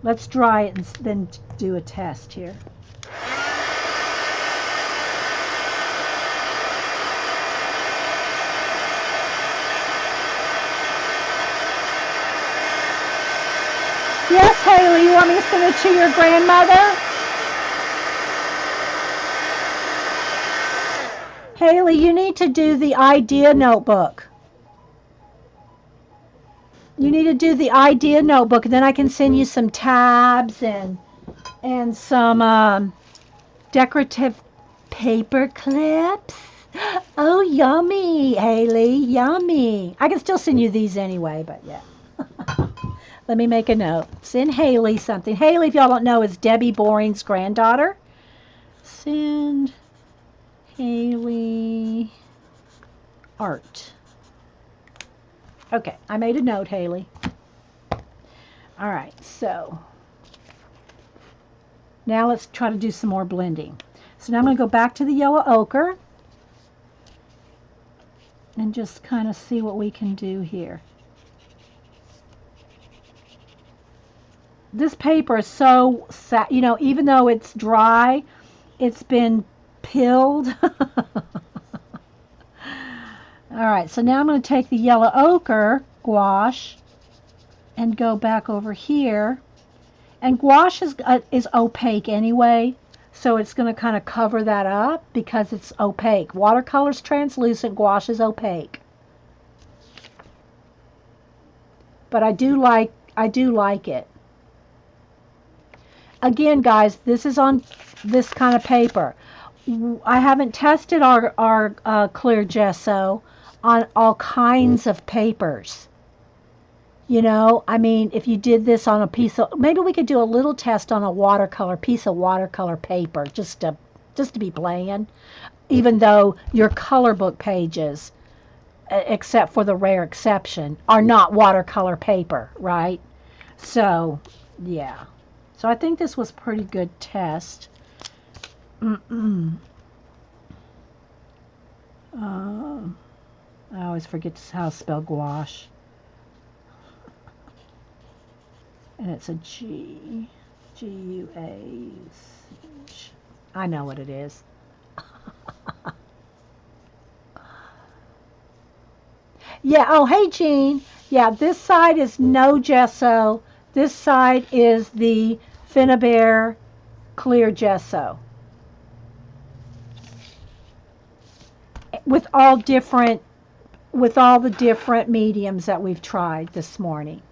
Let's dry it and then do a test here. Yes, Haley, you want me to send it to your grandmother? Haley, you need to do the idea notebook. You need to do the idea notebook, and then I can send you some tabs and some decorative paper clips. Oh, yummy, Haley, yummy. I can still send you these anyway, but yeah. Let me make a note. Send Haley something. Haley, if y'all don't know, is Debbie Boring's granddaughter. Send Haley art. Okay, I made a note, Haley. All right, so now let's try to do some more blending. So now I'm going to go back to the yellow ochre and just kind of see what we can do here. This paper is so, even though it's dry, it's been pilled. All right, so now I'm going to take the yellow ochre gouache and go back over here. And gouache is opaque anyway, so it's going to kind of cover that up because it's opaque. Watercolor's translucent, gouache is opaque. But I do like it. Again, guys, this is on this kind of paper. I haven't tested our clear gesso on all kinds of papers. You know, I mean, if you did this on a piece of, maybe we could do a little test on a watercolor, piece of watercolor paper, just to be playing, even though your color book pages, except for the rare exception, are not watercolor paper, right? So, yeah. So I think this was a pretty good test. Mm-mm. I always forget how to spell gouache. And it's a G. G-U-A-C-H. I know what it is. Yeah, oh, hey, Jean. Yeah, this side is no gesso. This side is the Finnabair clear gesso. With all different, with all the different mediums that we've tried this morning.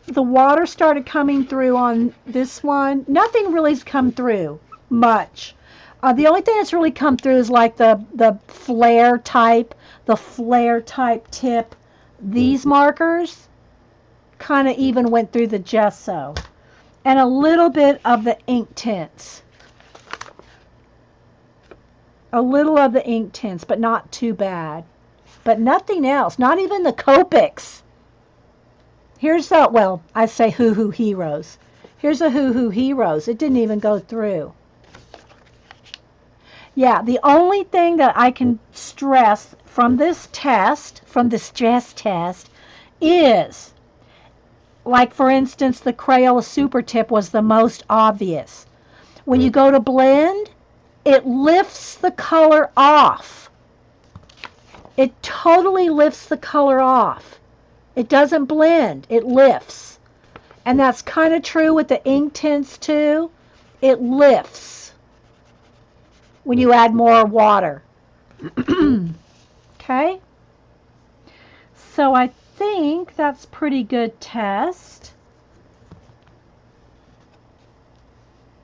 The water started coming through on this one. Nothing really's come through much. The only thing that's really come through is like the flare type, tip. These markers kind of even went through the gesso, and a little bit of the ink tints. A little of the ink tints, but not too bad. But nothing else, not even the Copics. Here's the, well, I say Hoo Hoo Heroes. Here's a Hoo Hoo Heroes. It didn't even go through. Yeah, the only thing that I can stress from this test, from the stress test, is, like for instance, the Crayola Super Tip was the most obvious. When you go to blend, it lifts the color off. It totally lifts the color off. It doesn't blend, it lifts. And that's kind of true with the ink tints too. It lifts when you add more water. Okay? So I think that's pretty good test.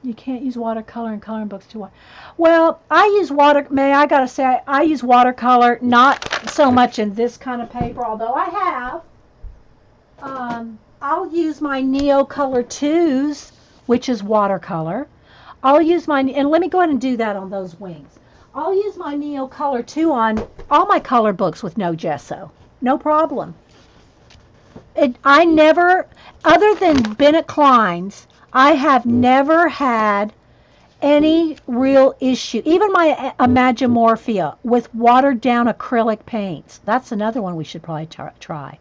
You can't use watercolor in coloring books too. Well, I use I gotta say, I use watercolor not so much in this kind of paper, although I have. I'll use my Neo Color 2s, which is watercolor. I'll use my, and let me go ahead and do that on those wings. I'll use my Neo Color 2 on all my color books with no gesso. No problem. I never, other than Bennett Klein's, I have never had any real issue. Even my Imagimorphia with watered down acrylic paints. That's another one we should probably try.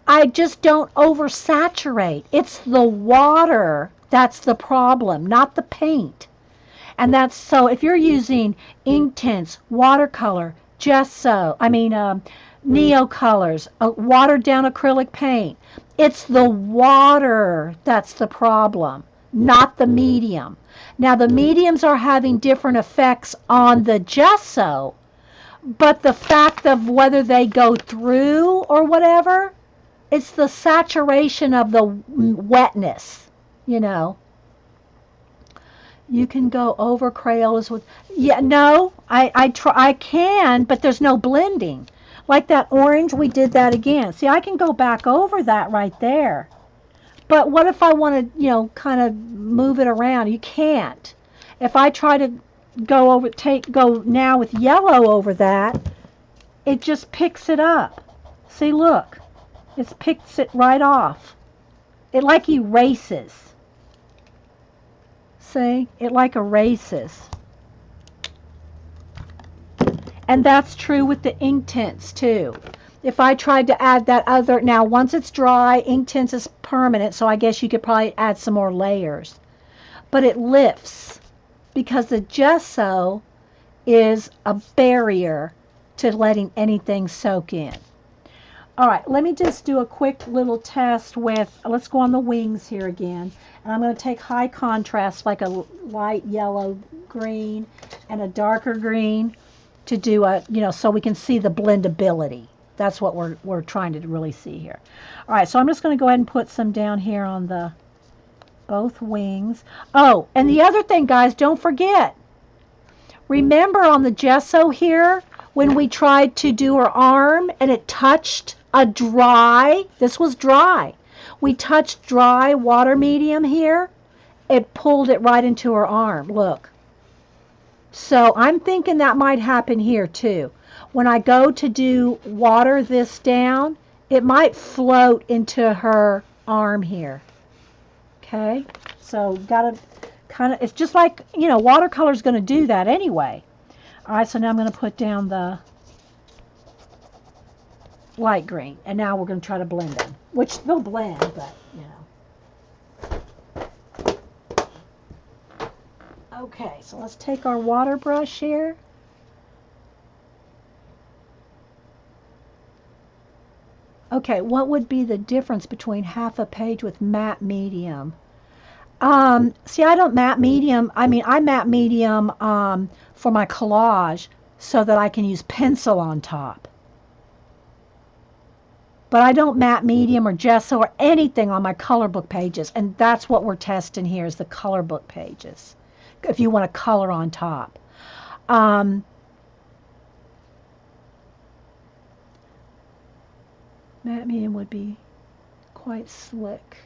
I just don't oversaturate. It's the water that's the problem, not the paint. And that's so if you're using ink tints, watercolor, gesso, neo colors, watered down acrylic paint, it's the water that's the problem, not the medium. Now the mediums are having different effects on the gesso, but the fact of whether they go through or whatever, it's the saturation of the wetness, you know. You can go over Crayolas with, yeah, no, I can, but there's no blending. Like that orange, we did that again. See, I can go back over that right there. But what if I want to, kind of move it around? You can't. If I try to go now with yellow over that, it just picks it up. See, look. It picks it right off. It like erases. See? It like erases. And that's true with the ink tints too. If I tried to add that other, now once it's dry, ink tints is permanent, so I guess you could probably add some more layers. But it lifts because the gesso is a barrier to letting anything soak in. All right, let me just do a quick little test with, let's go on the wings here again. And I'm going to take high contrast, like a light yellow green and a darker green to do a, so we can see the blendability. That's what we're trying to really see here. All right, so I'm just going to go ahead and put some down here on the both wings. Oh, and the other thing, guys, don't forget. Remember on the gesso here, when we tried to do her arm and it touched a dry, this was dry. We touched dry water medium here. It pulled it right into her arm. Look. So I'm thinking that might happen here too. When I go to water this down, it might float into her arm here. Okay, so gotta kind of, it's just like, you know, watercolor's going to do that anyway. All right, so now I'm going to put down the light green, and now we're going to try to blend them, which they'll blend, but, you know. Okay, so let's take our water brush here. Okay, what would be the difference between half a page with matte medium? See, I don't matte medium. I mean, I matte medium for my collage so that I can use pencil on top. But I don't matte medium or gesso or anything on my color book pages, and that's what we're testing here is the color book pages, if you want to color on top. Matte medium would be quite slick.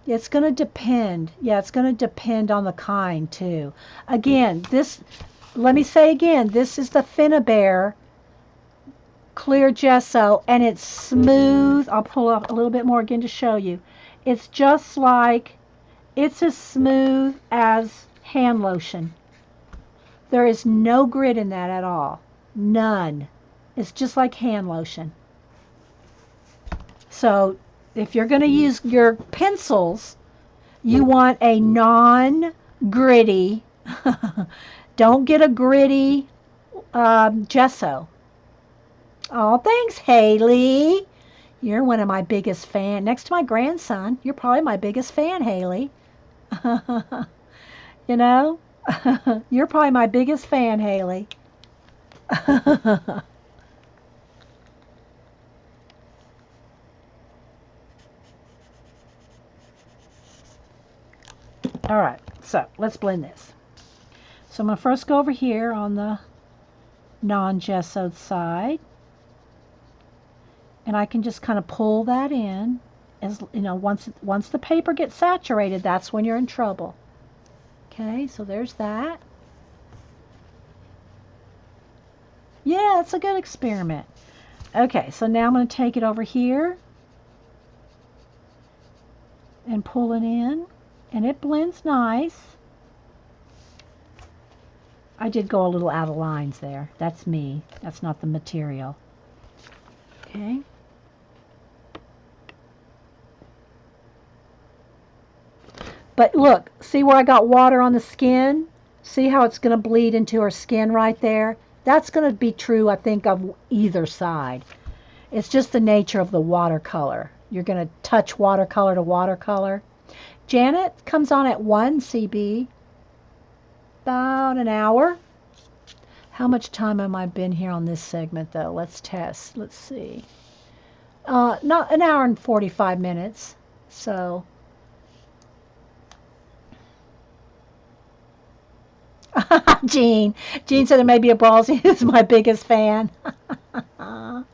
Yeah, it's going to depend. Yeah, it's going to depend on the kind too. Again, this, let me say again, this is the Finnabair clear gesso, and it's smooth. I'll pull up a little bit more again to show you. It's just like, it's as smooth as hand lotion. There is no grit in that at all. None. It's just like hand lotion. So if you're going to use your pencils, you want a non-gritty, don't get a gritty gesso. Oh, thanks, Haley. You're one of my biggest fans. Next to my grandson, you're probably my biggest fan, Haley. You know? You're probably my biggest fan, Haley. All right, so let's blend this. So I'm going to first go over here on the non-gessoed side. And I can just kind of pull that in. As you know, once the paper gets saturated, that's when you're in trouble. Okay, so there's that. Yeah, it's a good experiment. Okay, so now I'm going to take it over here and pull it in, and it blends nice. I did go a little out of lines there. That's me. That's not the material. Okay. But look, see where I got water on the skin? See how it's going to bleed into her skin right there? That's going to be true, I think, of either side. It's just the nature of the watercolor. You're going to touch watercolor to watercolor. Janet comes on at 1 CB, about an hour. How much time have I been here on this segment, though? Let's test. Let's see. Not an hour and 45 minutes. So, Jean said there may be a Brawlsy who's my biggest fan. All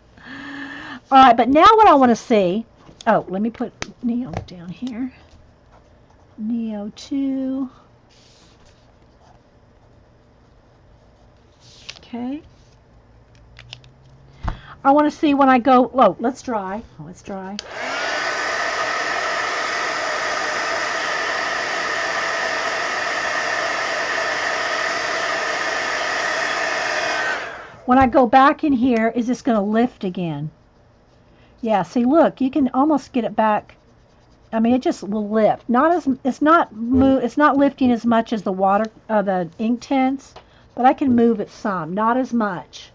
right, but now what I want to see. Oh, let me put Neo down here. Neo 2. Okay. I want to see when I go. Oh, let's dry. Oh, let's dry. When I go back in here, is this going to lift again? Yeah, see, look, you can almost get it back. I mean, it just will lift. It's not lifting as much as the ink tints, but I can move it some, not as much.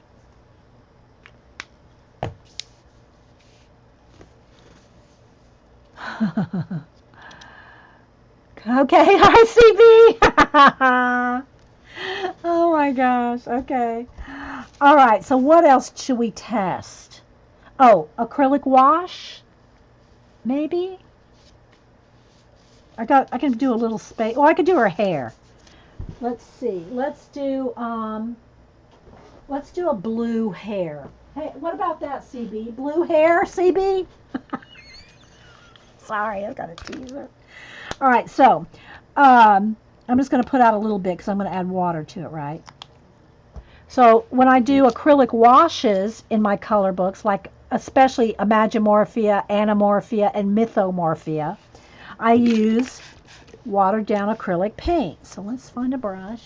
Okay, RCB. Oh my gosh. Okay. All right. So what else should we test? Oh, acrylic wash. Maybe. I can do a little space. Oh, I could do her hair. Let's see. Let's do a blue hair. Hey, what about that, CB? Blue hair, CB? Sorry, I got a teaser. All right, so I'm just going to put out a little bit because I'm going to add water to it, right? So when I do acrylic washes in my color books, like especially Imagimorphia, Anamorphia, and Mythomorphia, I use watered down acrylic paint. So let's find a brush.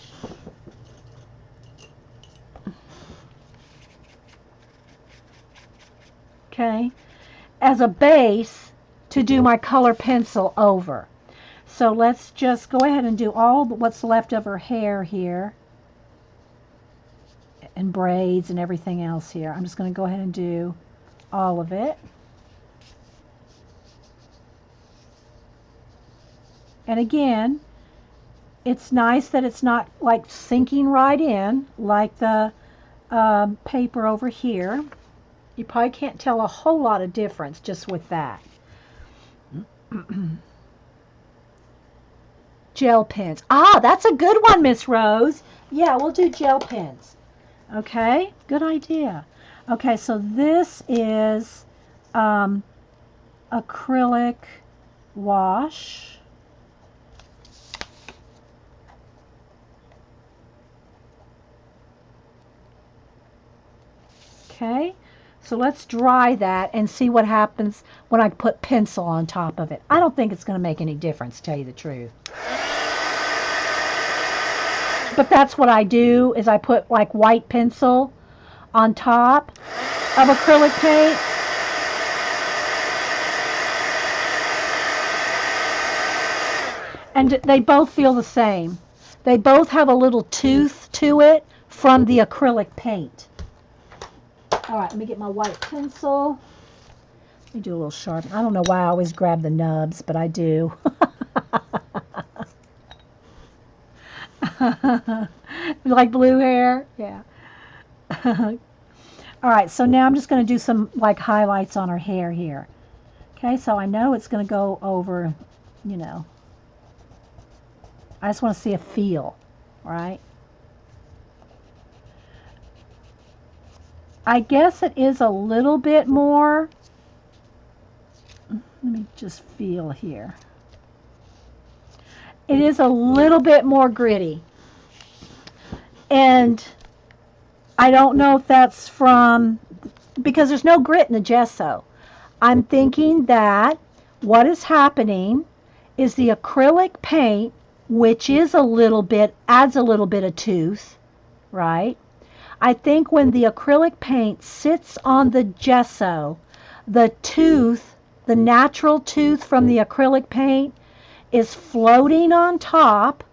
Okay, as a base to do my color pencil over. So let's just go ahead and do all what's left of her hair here and braids and everything else here. I'm just going to go ahead and do all of it. And again, it's nice that it's not like sinking right in like the paper over here. You probably can't tell a whole lot of difference just with that. Gel pens. Ah, that's a good one, Miss Rose. Yeah, we'll do gel pens. Okay, good idea. Okay, so this is acrylic wash. Okay, so let's dry that and see what happens when I put pencil on top of it. I don't think it's going to make any difference, to tell you the truth. But that's what I do, is I put like white pencil on top of acrylic paint. And they both feel the same. They both have a little tooth to it from the acrylic paint. All right, let me get my white pencil. Let me do a little sharp. I don't know why I always grab the nubs, but I do. You like blue hair? Yeah. All right, so now I'm just going to do some like highlights on her hair here. Okay, so I know it's going to go over, you know. I just want to see a feel, right? I guess it is a little bit more. Let me just feel here. It is a little bit more gritty. And I don't know if that's from, because there's no grit in the gesso. I'm thinking that what is happening is the acrylic paint, which is a little bit, adds a little bit of tooth, right? I think when the acrylic paint sits on the gesso, the tooth, the natural tooth from the acrylic paint is floating on top,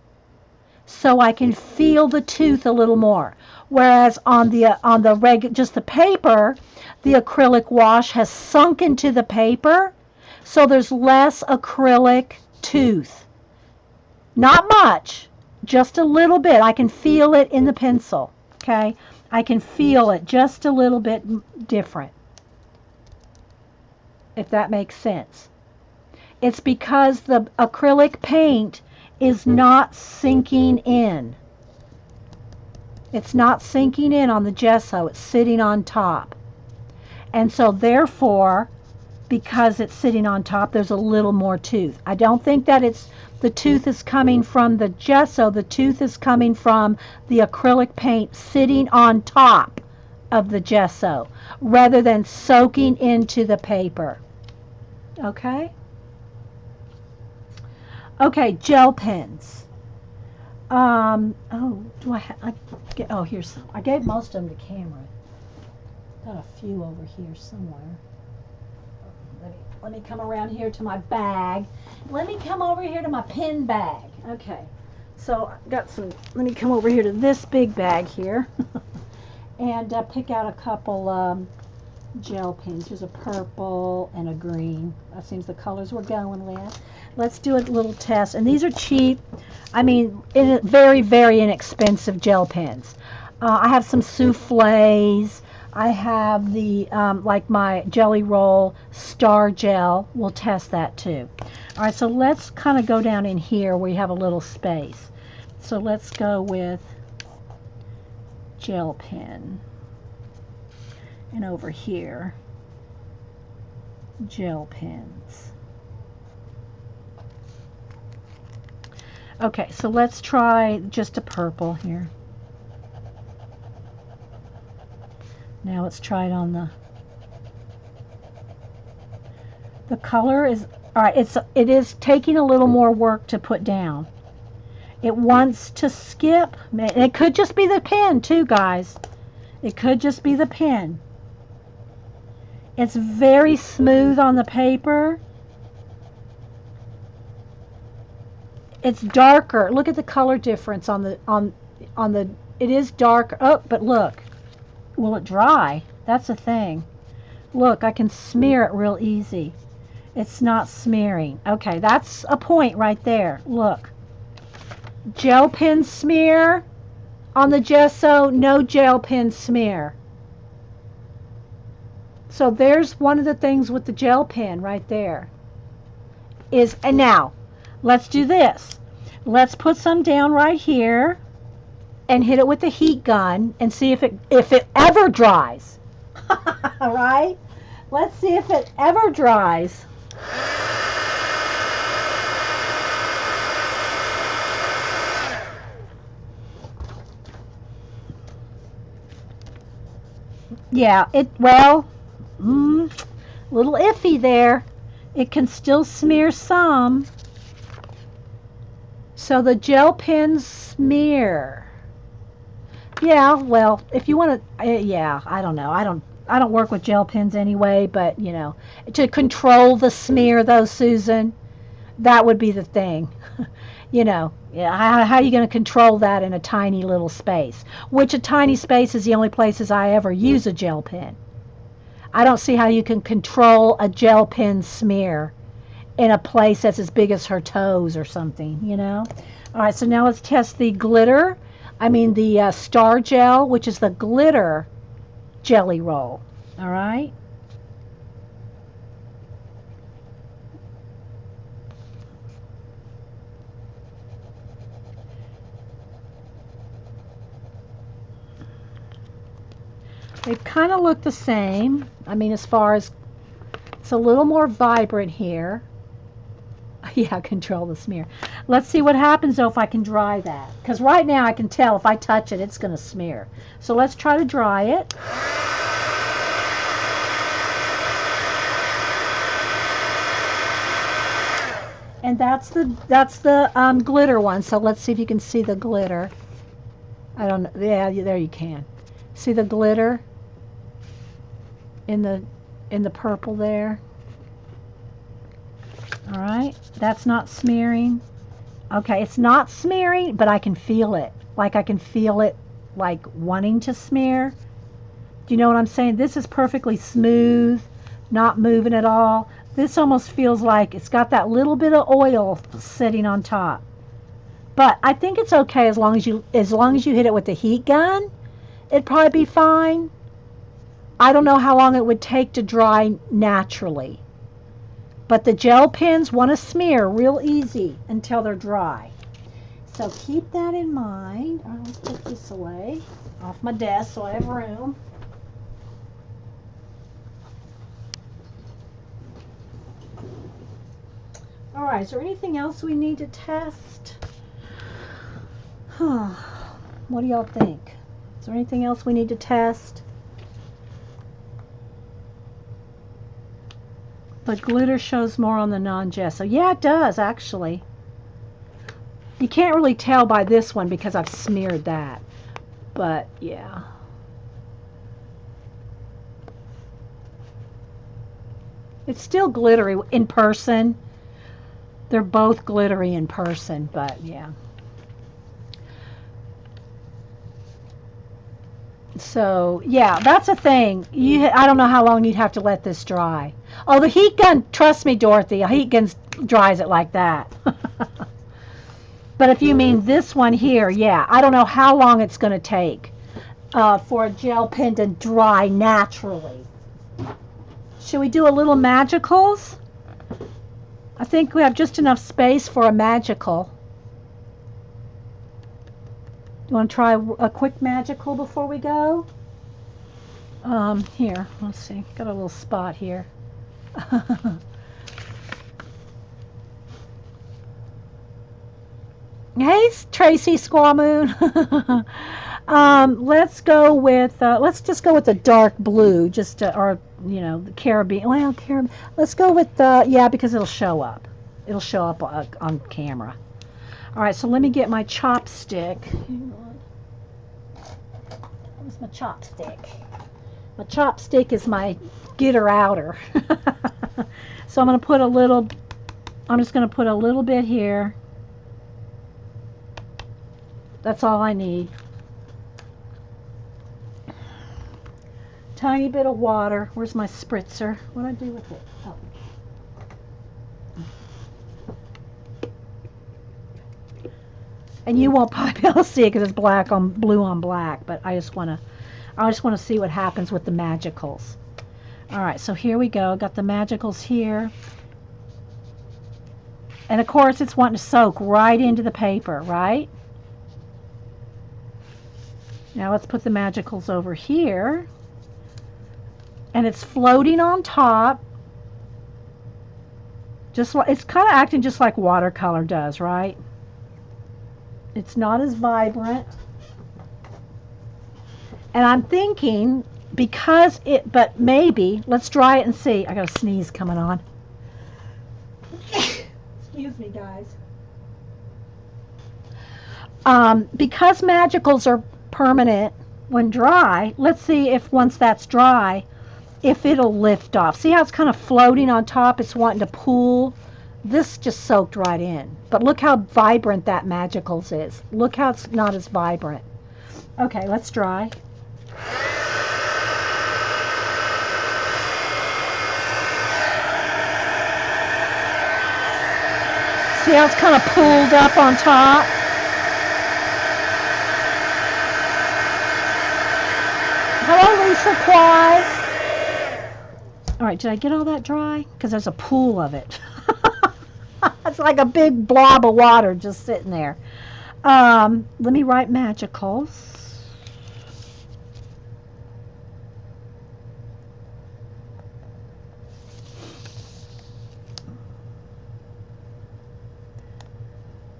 so I can feel the tooth a little more. Whereas on the just the paper, the acrylic wash has sunk into the paper, so there's less acrylic tooth. Not much, just a little bit. I can feel it in the pencil, okay? I can feel it just a little bit different, if that makes sense. It's because the acrylic paint is not sinking in. It's not sinking in on the gesso. It's sitting on top. And so therefore, because it's sitting on top, there's a little more tooth. I don't think that the tooth is coming from the gesso. The tooth is coming from the acrylic paint sitting on top of the gesso rather than soaking into the paper. Okay? Okay, gel pens. Oh, do oh, here's some. I gave most of them to Cameron. Got a few over here somewhere. Let me come around here to my bag. Let me come over here to my pen bag. Okay, so I got some. Let me come over here to this big bag here, and pick out a couple gel pens. Here's a purple and a green. That seems the colors we're going with. Let's do a little test. And these are cheap. I mean, very, very inexpensive gel pens. I have some souffles. I have the, like my Jelly Roll Star Gel. We'll test that too. All right, so let's kind of go down in here where you have a little space. So let's go with gel pen. And over here, gel pens. Okay, so let's try just a purple here. Now let's try it on the color is all right. It is taking a little more work to put down. It wants to skip. It could just be the pen too, guys. It could just be the pen. It's very smooth on the paper. It's darker. Look at the color difference on the it is darker. Oh, but look. Will it dry? That's the thing. Look, I can smear it real easy. It's not smearing. Okay, that's a point right there. Look. Gel pen smear on the gesso, no gel pen smear. So there's one of the things with the gel pen right there. And now, let's do this. Let's put some down right here and hit it with the heat gun and see if it ever dries. All right? Let's see if it ever dries. Yeah, little iffy there. It can still smear some. So the gel pens smear. Yeah, well, if you want to, yeah, I don't know. I don't work with gel pens anyway, but you know, to control the smear though, Susan, that would be the thing. You know, yeah, how are you going to control that in a tiny little space? Which a tiny space is the only places I ever use a gel pen. I don't see how you can control a gel pen smear in a place that's as big as her toes or something, you know? All right, so now let's test the glitter. I mean the star gel, which is the glitter jelly roll. All right? They kind of look the same. I mean, as far as it's a little more vibrant here. Yeah, control the smear. Let's see what happens though if I can dry that. Because right now I can tell if I touch it, it's going to smear. So let's try to dry it. And that's the glitter one. So let's see if you can see the glitter. I don't know. Yeah, there you can. See the glitter in the purple there. All right, that's not smearing. Okay, it's not smearing, but I can feel it. Like I can feel it like wanting to smear. Do you know what I'm saying? This is perfectly smooth, not moving at all. This almost feels like it's got that little bit of oil sitting on top. But I think it's okay as long as you hit it with the heat gun. It'd probably be fine. I don't know how long it would take to dry naturally. But the gel pens want to smear real easy until they're dry. So keep that in mind. All right, let's put this away off my desk so I have room. All right, is there anything else we need to test? What do y'all think? Is there anything else we need to test? But glitter shows more on the non-gesso. Yeah, it does, actually. You can't really tell by this one because I've smeared that. But, yeah. It's still glittery in person. They're both glittery in person, but, yeah. So, yeah, that's a thing. I don't know how long you'd have to let this dry. Oh, the heat gun, trust me, Dorothy, a heat gun dries it like that. But if you mean this one here, yeah, I don't know how long it's going to take for a gel pen to dry naturally. Should we do a little magicals? I think we have just enough space for a magical. You want to try a quick magical before we go? Here, let's see. Got a little spot here. Hey, Tracy Squamoon. Let's go with let's just go with the dark blue, just or the Caribbean. Well, Caribbean. Let's go with yeah, because it'll show up. It'll show up on camera. All right, so let me get my chopstick. Hang on. Where's my chopstick? My chopstick is my getter outer. So I'm just going to put a little bit here. That's all I need. Tiny bit of water. Where's my spritzer? What do I do with it? Oh. And you won't probably be able to see it because it's blue on black, but I just want to see what happens with the magicals. All right, so here we go. Got the magicals here. And of course, it's wanting to soak right into the paper, right? Now let's put the magicals over here. And it's floating on top. It's kind of acting just like watercolor does, right? It's not as vibrant. And I'm thinking, but maybe, let's dry it and see. I got a sneeze coming on. Excuse me, guys. Because magicals are permanent when dry, let's see if once that's dry, if it'll lift off. See how it's kind of floating on top? It's wanting to pool. This just soaked right in. But look how vibrant that magicals is. Look how it's not as vibrant. Okay, let's dry. See how it's kind of pulled up on top? Hello, Lisa Quai. All right, did I get all that dry? Because there's a pool of it. It's like a big blob of water just sitting there. Let me write magicals.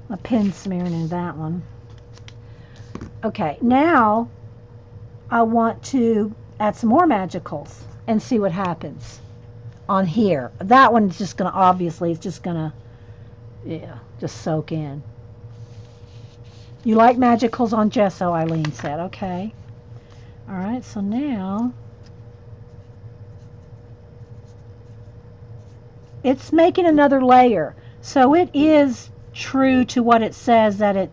A pen smearing in that one. Okay, now I want to add some more magicals and see what happens on here. That one's just going to, obviously, it's just going to, yeah, just soak in. You like magicals on gesso, Eileen said. Okay. All right, so now it's making another layer. So it is true to what it says that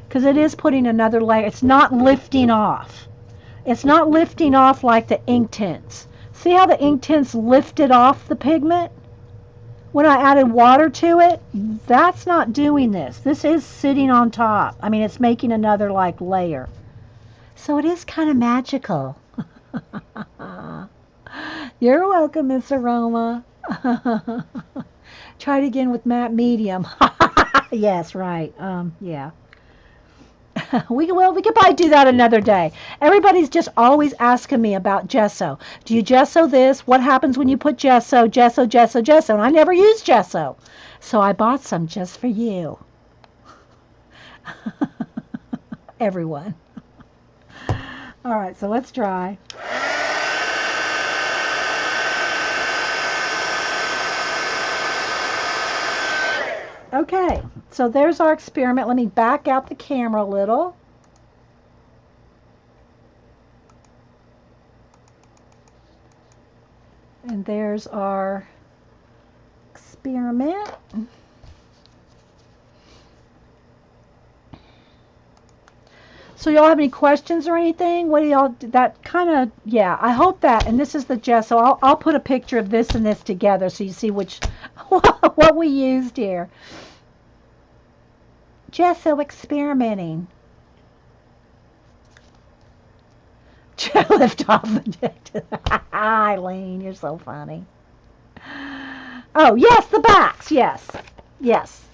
because it is putting another layer. It's not lifting off. It's not lifting off like the ink tints. See how the ink tints lifted off the pigment? When I added water to it, that's not doing this. This is sitting on top. I mean, it's making another like layer. So it is kind of magical. You're welcome, Miss Aroma. Try it again with matte medium. Yes, right. Yeah. We could probably do that another day. Everybody's just always asking me about gesso. Do you gesso this? What happens when you put gesso, gesso, gesso, gesso? And I never use gesso. So I bought some just for you. Everyone. All right, so let's try. Okay, so there's our experiment. Let me back out the camera a little. And there's our experiment. So y'all have any questions or anything? What do y'all, that kind of, yeah, I hope that, and this is the gesso. I'll put a picture of this and this together so you see which, what we used here. Gesso experimenting. Lift off the Eileen, you're so funny. Oh, yes, the backs, yes, yes.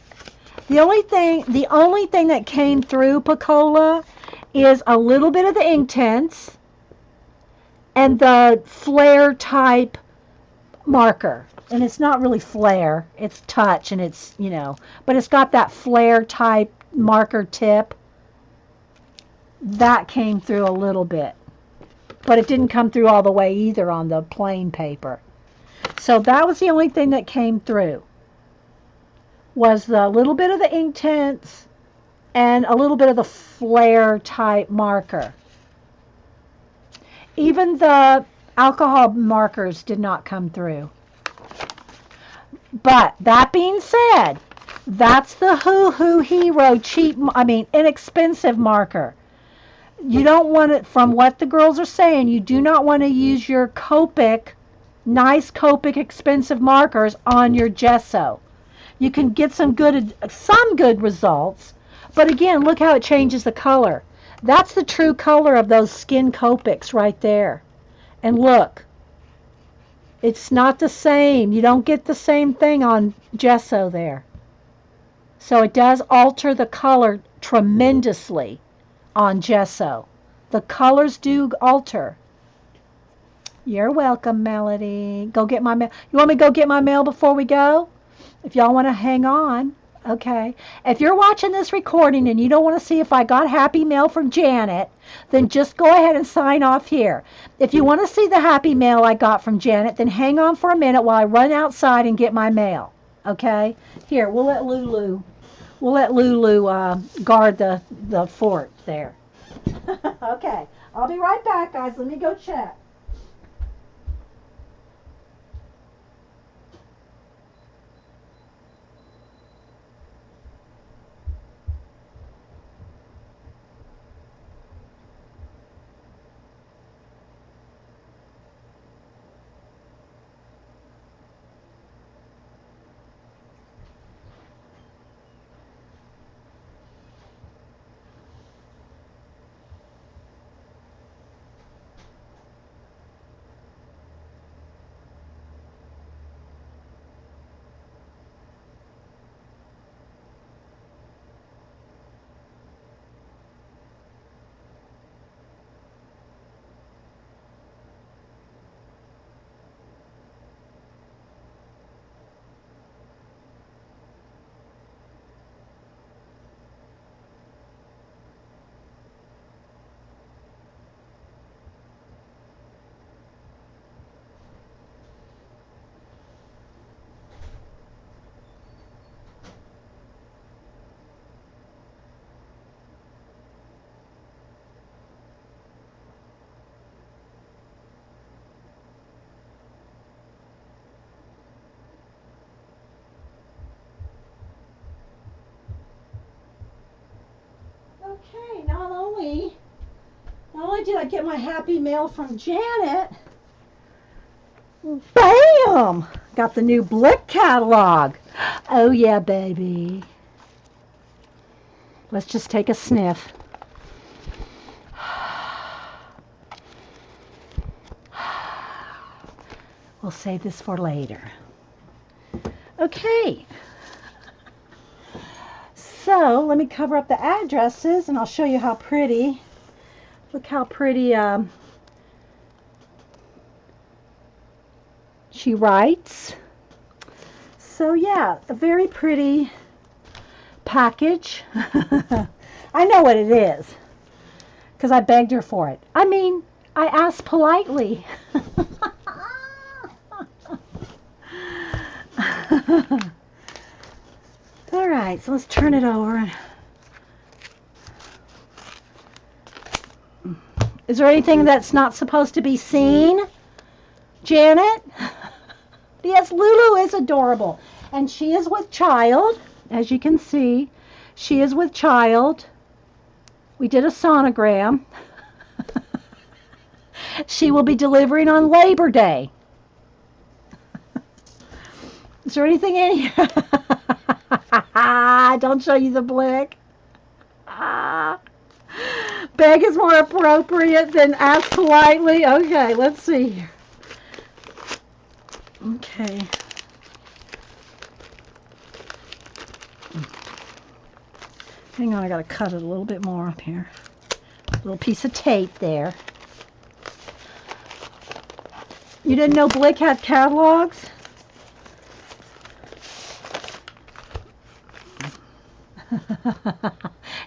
The only thing that came through Pacola is a little bit of the ink tints and the flare type marker. And it's not really flare, it's touch, and it's, but it's got that flare type marker tip. That came through a little bit, but it didn't come through all the way either on the plain paper. So that was the only thing that came through, was the little bit of the ink tints and a little bit of the flare type marker. Even the alcohol markers did not come through. But that being said, that's the Hoo Hero cheap, inexpensive marker. You don't want it, from what the girls are saying, you do not want to use your Copic, nice Copic expensive markers on your gesso. You can get some good results, but again, look how it changes the color. That's the true color of those skin Copics right there. And look, it's not the same. You don't get the same thing on gesso there. So it does alter the color tremendously on gesso. The colors do alter. You're welcome, Melody. Go get my mail. You want me to go get my mail before we go? If y'all want to hang on. Okay. If you're watching this recording and you don't want to see if I got happy mail from Janet, then just go ahead and sign off here. If you want to see the happy mail I got from Janet, then hang on for a minute while I run outside and get my mail. Okay? Here, we'll let Lulu guard the fort there. Okay. I'll be right back, guys. Let me go check. Okay, not only did I get my happy mail from Janet, bam! Got the new Blick catalog. Oh yeah, baby. Let's just take a sniff. We'll save this for later. Okay. So let me cover up the addresses and I'll show you how pretty. Look how pretty she writes. So yeah, a very pretty package. I know what it is because I begged her for it. I mean, I asked politely. All right, so let's turn it over. Is there anything that's not supposed to be seen, Janet? Yes, Lulu is adorable. And she is with child, as you can see. She is with child. We did a sonogram. She will be delivering on Labor Day. Is there anything in here? Don't show you the blick. Beg is more appropriate than ask politely. Okay, let's see here. Okay. Hang on, I gotta cut it a little bit more up here. Little piece of tape there. You didn't know Blick had catalogs?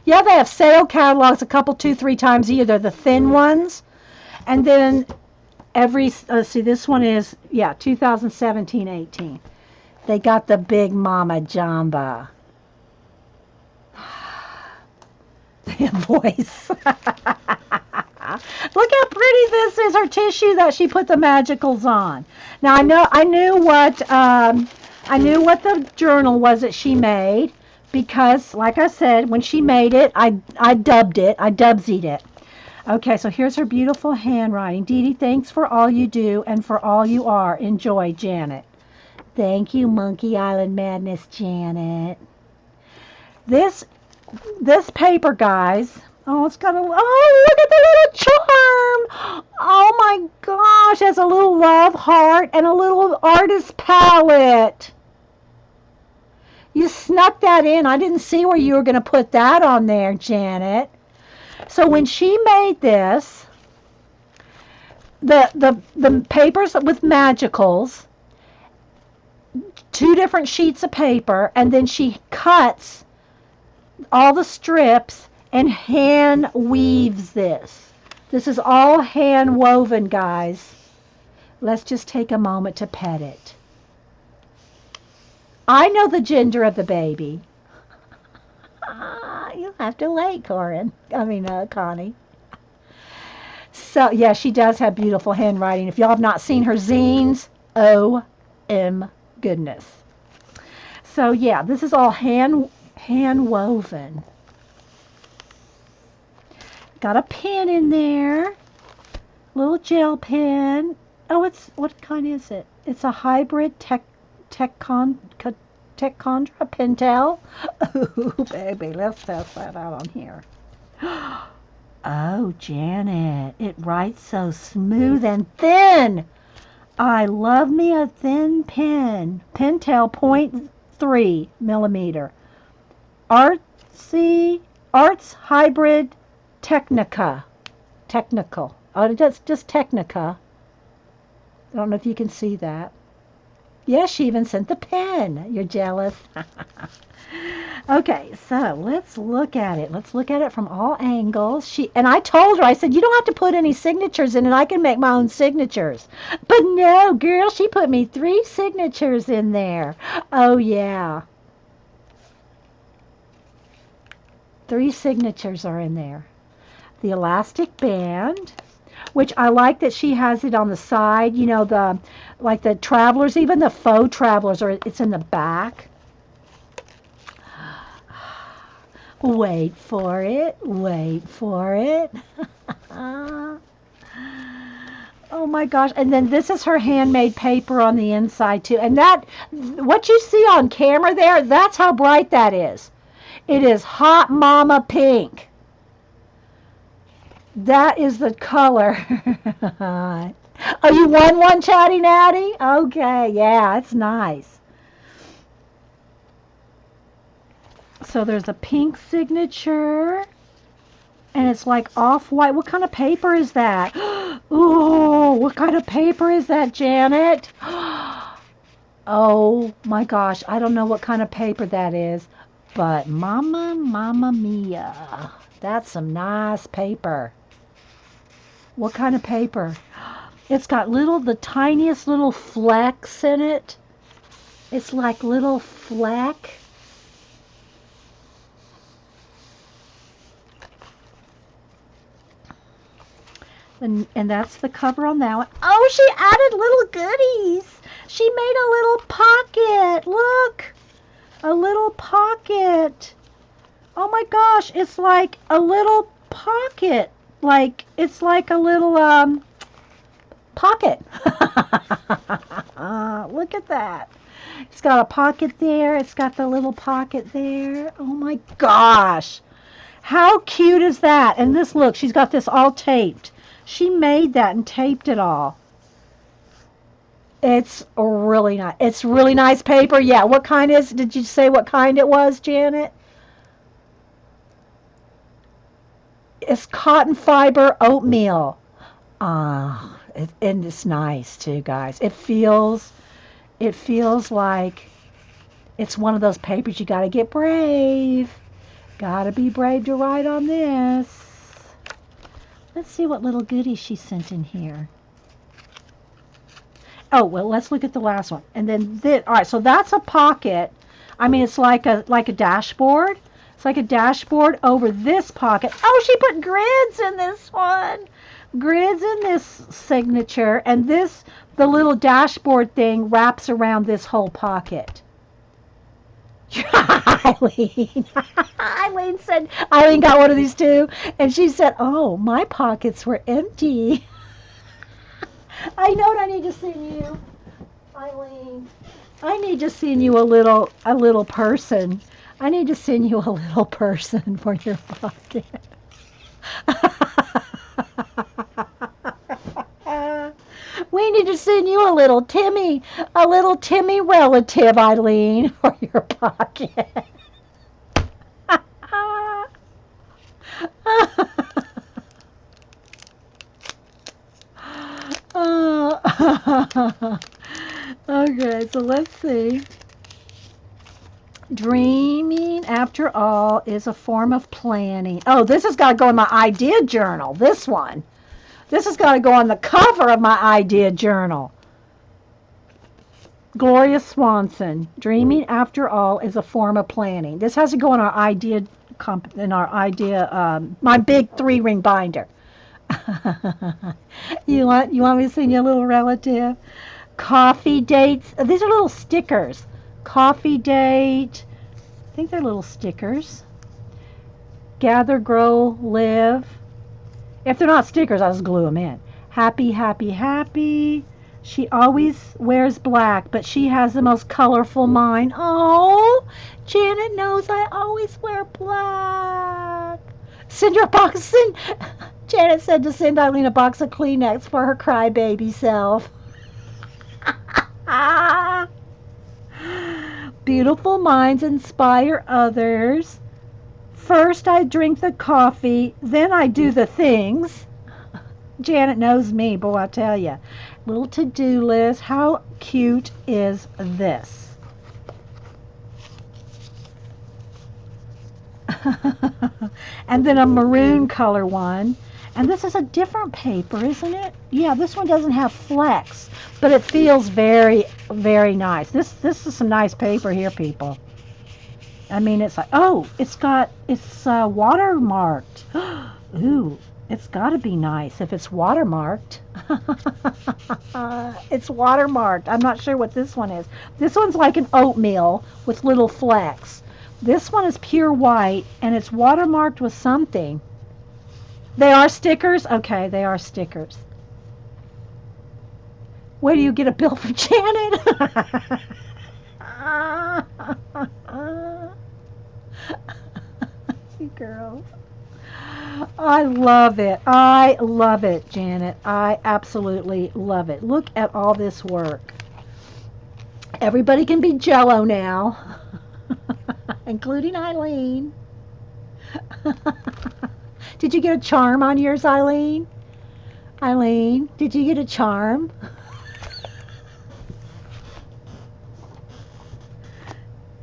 Yeah, they have sale catalogs a couple, 2, 3 times a year. They're the thin ones. And then let's see, this one is, 2017-18. They got the big Mama Jamba. Voice. Look how pretty this is, her tissue that she put the magicals on. Now I knew what the journal was that she made, because like I said, when she made it, I dubsied it. Okay, so here's her beautiful handwriting. Dee Dee, thanks for all you do and for all you are. Enjoy, Janet. Thank you, Monkey Island Madness, Janet. This paper, guys. Oh, it's got look at the little charm. Oh my gosh, it has a little love heart and a little artist palette. You snuck that in. I didn't see where you were going to put that on there, Janet. So when she made this, the papers with magicals, 2 different sheets of paper, and then she cuts all the strips and hand weaves this. This is all hand woven, guys. Let's just take a moment to pet it. I know the gender of the baby. You'll have to wait, Connie. So, yeah, she does have beautiful handwriting. If y'all have not seen her zines, OM goodness. So, yeah, this is all hand woven. Got a pen in there. Little gel pen. Oh, what kind is it? It's a hybrid Tecondra Pentel. Oh, baby, let's test that out on here. Oh, Janet, it writes so smooth and thin. I love me a thin pen. Pentel 0.3 millimeter. Arts Hybrid Technical. Oh, it's just Technica. I don't know if you can see that. Yes, she even sent the pen. You're jealous. Okay, so let's look at it. Let's look at it from all angles. And I told her, I said, you don't have to put any signatures in it. I can make my own signatures. But no, girl, she put me 3 signatures in there. Oh, yeah. 3 signatures are in there. The elastic band, which I like that she has it on the side, like the travelers, even the faux travelers, it's in the back. Wait for it. Oh my gosh. And then this is her handmade paper on the inside too. And what you see on camera there, that's how bright that is. It is hot mama pink. That is the color. Oh, you won one, Chatty Natty? Okay, yeah, it's nice. So there's a pink signature, and it's like off-white. What kind of paper is that? Ooh, what kind of paper is that, Janet? Oh my gosh, I don't know what kind of paper that is, but mamma mia, that's some nice paper. What kind of paper? It's got the tiniest little flecks in it. It's like little fleck. And that's the cover on that one. Oh, she added little goodies. She made a little pocket. Look. A little pocket. Oh my gosh, it's like a little pocket. It's like a little pocket. Look at that. It's got a pocket there. It's got the little pocket there. Oh my gosh. How cute is that? And this, look, she's got this all taped. She made that and taped it all. It's really nice. It's really nice paper. Yeah, what kind did you say what kind it was, Janet? It's cotton fiber oatmeal. And it's nice too, guys. It feels like it's one of those papers you got to get brave. Got to be brave to write on this. Let's see what little goodies she sent in here. Oh, well, let's look at the last one. And then this, all right, so that's a pocket. I mean, it's like a dashboard. It's like a dashboard over this pocket. Oh, she put grids in this one. Grids in this signature, and the little dashboard thing wraps around this whole pocket. Eileen. Eileen got one of these too, and she said, "Oh, my pockets were empty." I know what I need to send you, Eileen. I need to send you a little person. I need to send you a little person for your pocket. We need to send you a little Timmy relative, Eileen, for your pocket. Okay, so let's see. Dreaming, after all, is a form of planning. Oh, this has got to go in my idea journal. This one. This has got to go on the cover of my idea journal. Gloria Swanson. Dreaming, after all, is a form of planning. This has to go in our idea, my big 3-ring binder. You want me to send you a little relative? Coffee dates. These are little stickers. Coffee date. I think they're little stickers. Gather, grow, live. If they're not stickers, I'll just glue them in. Happy, happy, happy. She always wears black, but she has the most colorful mind. Oh, Janet knows I always wear black. Send her a box. Janet said to send Eileen a box of Kleenex for her crybaby self. Beautiful minds inspire others. First I drink the coffee, then I do the things. Janet knows me, boy, I tell you. Little to-do list. How cute is this? And then a maroon color one. And this is a different paper, isn't it? Yeah, this one doesn't have flex, but it feels very, very nice. This is some nice paper here, people. I mean, it's like, oh, it's watermarked. Ooh, it's got to be nice if it's watermarked. It's watermarked. I'm not sure what this one is. This one's like an oatmeal with little flecks. This one is pure white, and it's watermarked with something. They are stickers? Okay, they are stickers. Where do you get a bill from Janet? You girls. I love it. I love it, Janet. I absolutely love it. Look at all this work. Everybody can be Jello now, including Eileen. Did you get a charm on yours, Eileen? Eileen, did you get a charm?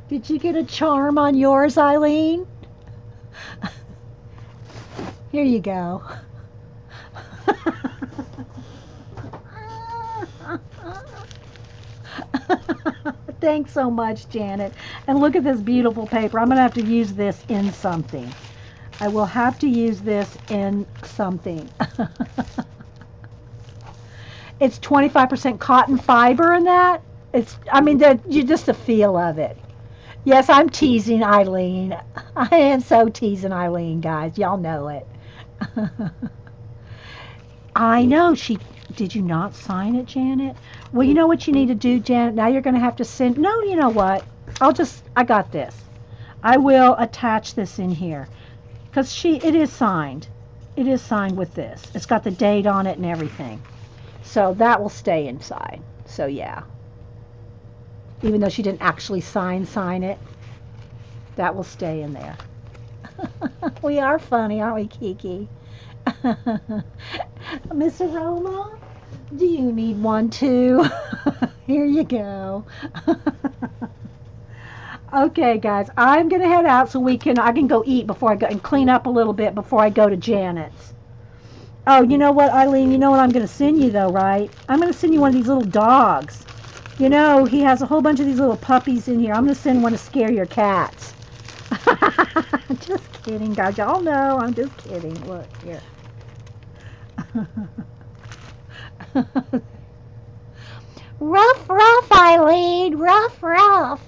Did you get a charm on yours, Eileen? Here you go. Thanks so much, Janet. And look at this beautiful paper. I'm going to have to use this in something. I will have to use this in something. It's 25% cotton fiber in that. You just the feel of it. Yes, I'm teasing Eileen. I am so teasing Eileen, guys. Y'all know it. I know. Did you not sign it, Janet? Well, you know what you need to do, Janet? Now you're going to have to send. No, you know what? I got this. I will attach this in here. Because it is signed. It is signed with this. It's got the date on it and everything. So that will stay inside. So yeah. Even though she didn't actually sign it, that will stay in there. We are funny, aren't we, Kiki? Miss Aroma, do you need one too? Here you go. Okay, guys, I'm gonna head out so I can go eat before I go and clean up a little bit before I go to Janet's. Oh, you know what, Eileen? You know what I'm gonna send you though, right? I'm gonna send you one of these little dogs. You know, he has a whole bunch of these little puppies in here. I'm gonna send one to scare your cats. Just kidding, guys. Y'all know I'm just kidding. Look here. Rough, rough, Eileen. Rough, rough.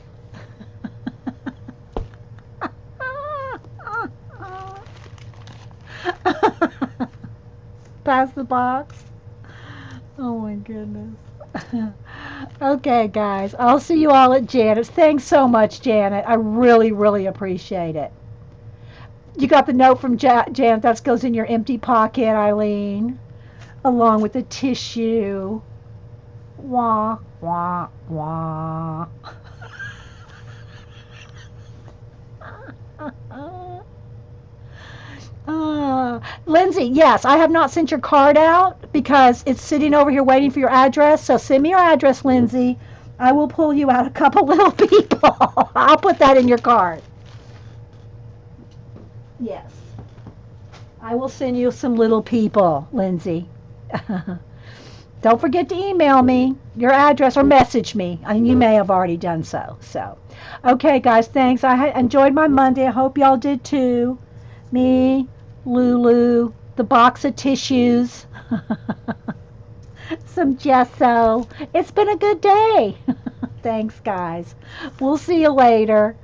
Pass the box. Oh my goodness. Okay, guys. I'll see you all at Janet's. Thanks so much, Janet. I really, really appreciate it. You got the note from Janet. That goes in your empty pocket, Eileen, along with the tissue. Wah, wah, wah. Lindsay, yes, I have not sent your card out because it's sitting over here waiting for your address. So send me your address, Lindsay. I will pull you out a couple little people. I'll put that in your card. Yes. I will send you some little people, Lindsay. Don't forget to email me your address or message me. I mean, you may have already done so. Okay, guys, thanks. I enjoyed my Monday. I hope y'all did too. Me, Lulu, the box of tissues, some gesso. It's been a good day. Thanks, guys. We'll see you later.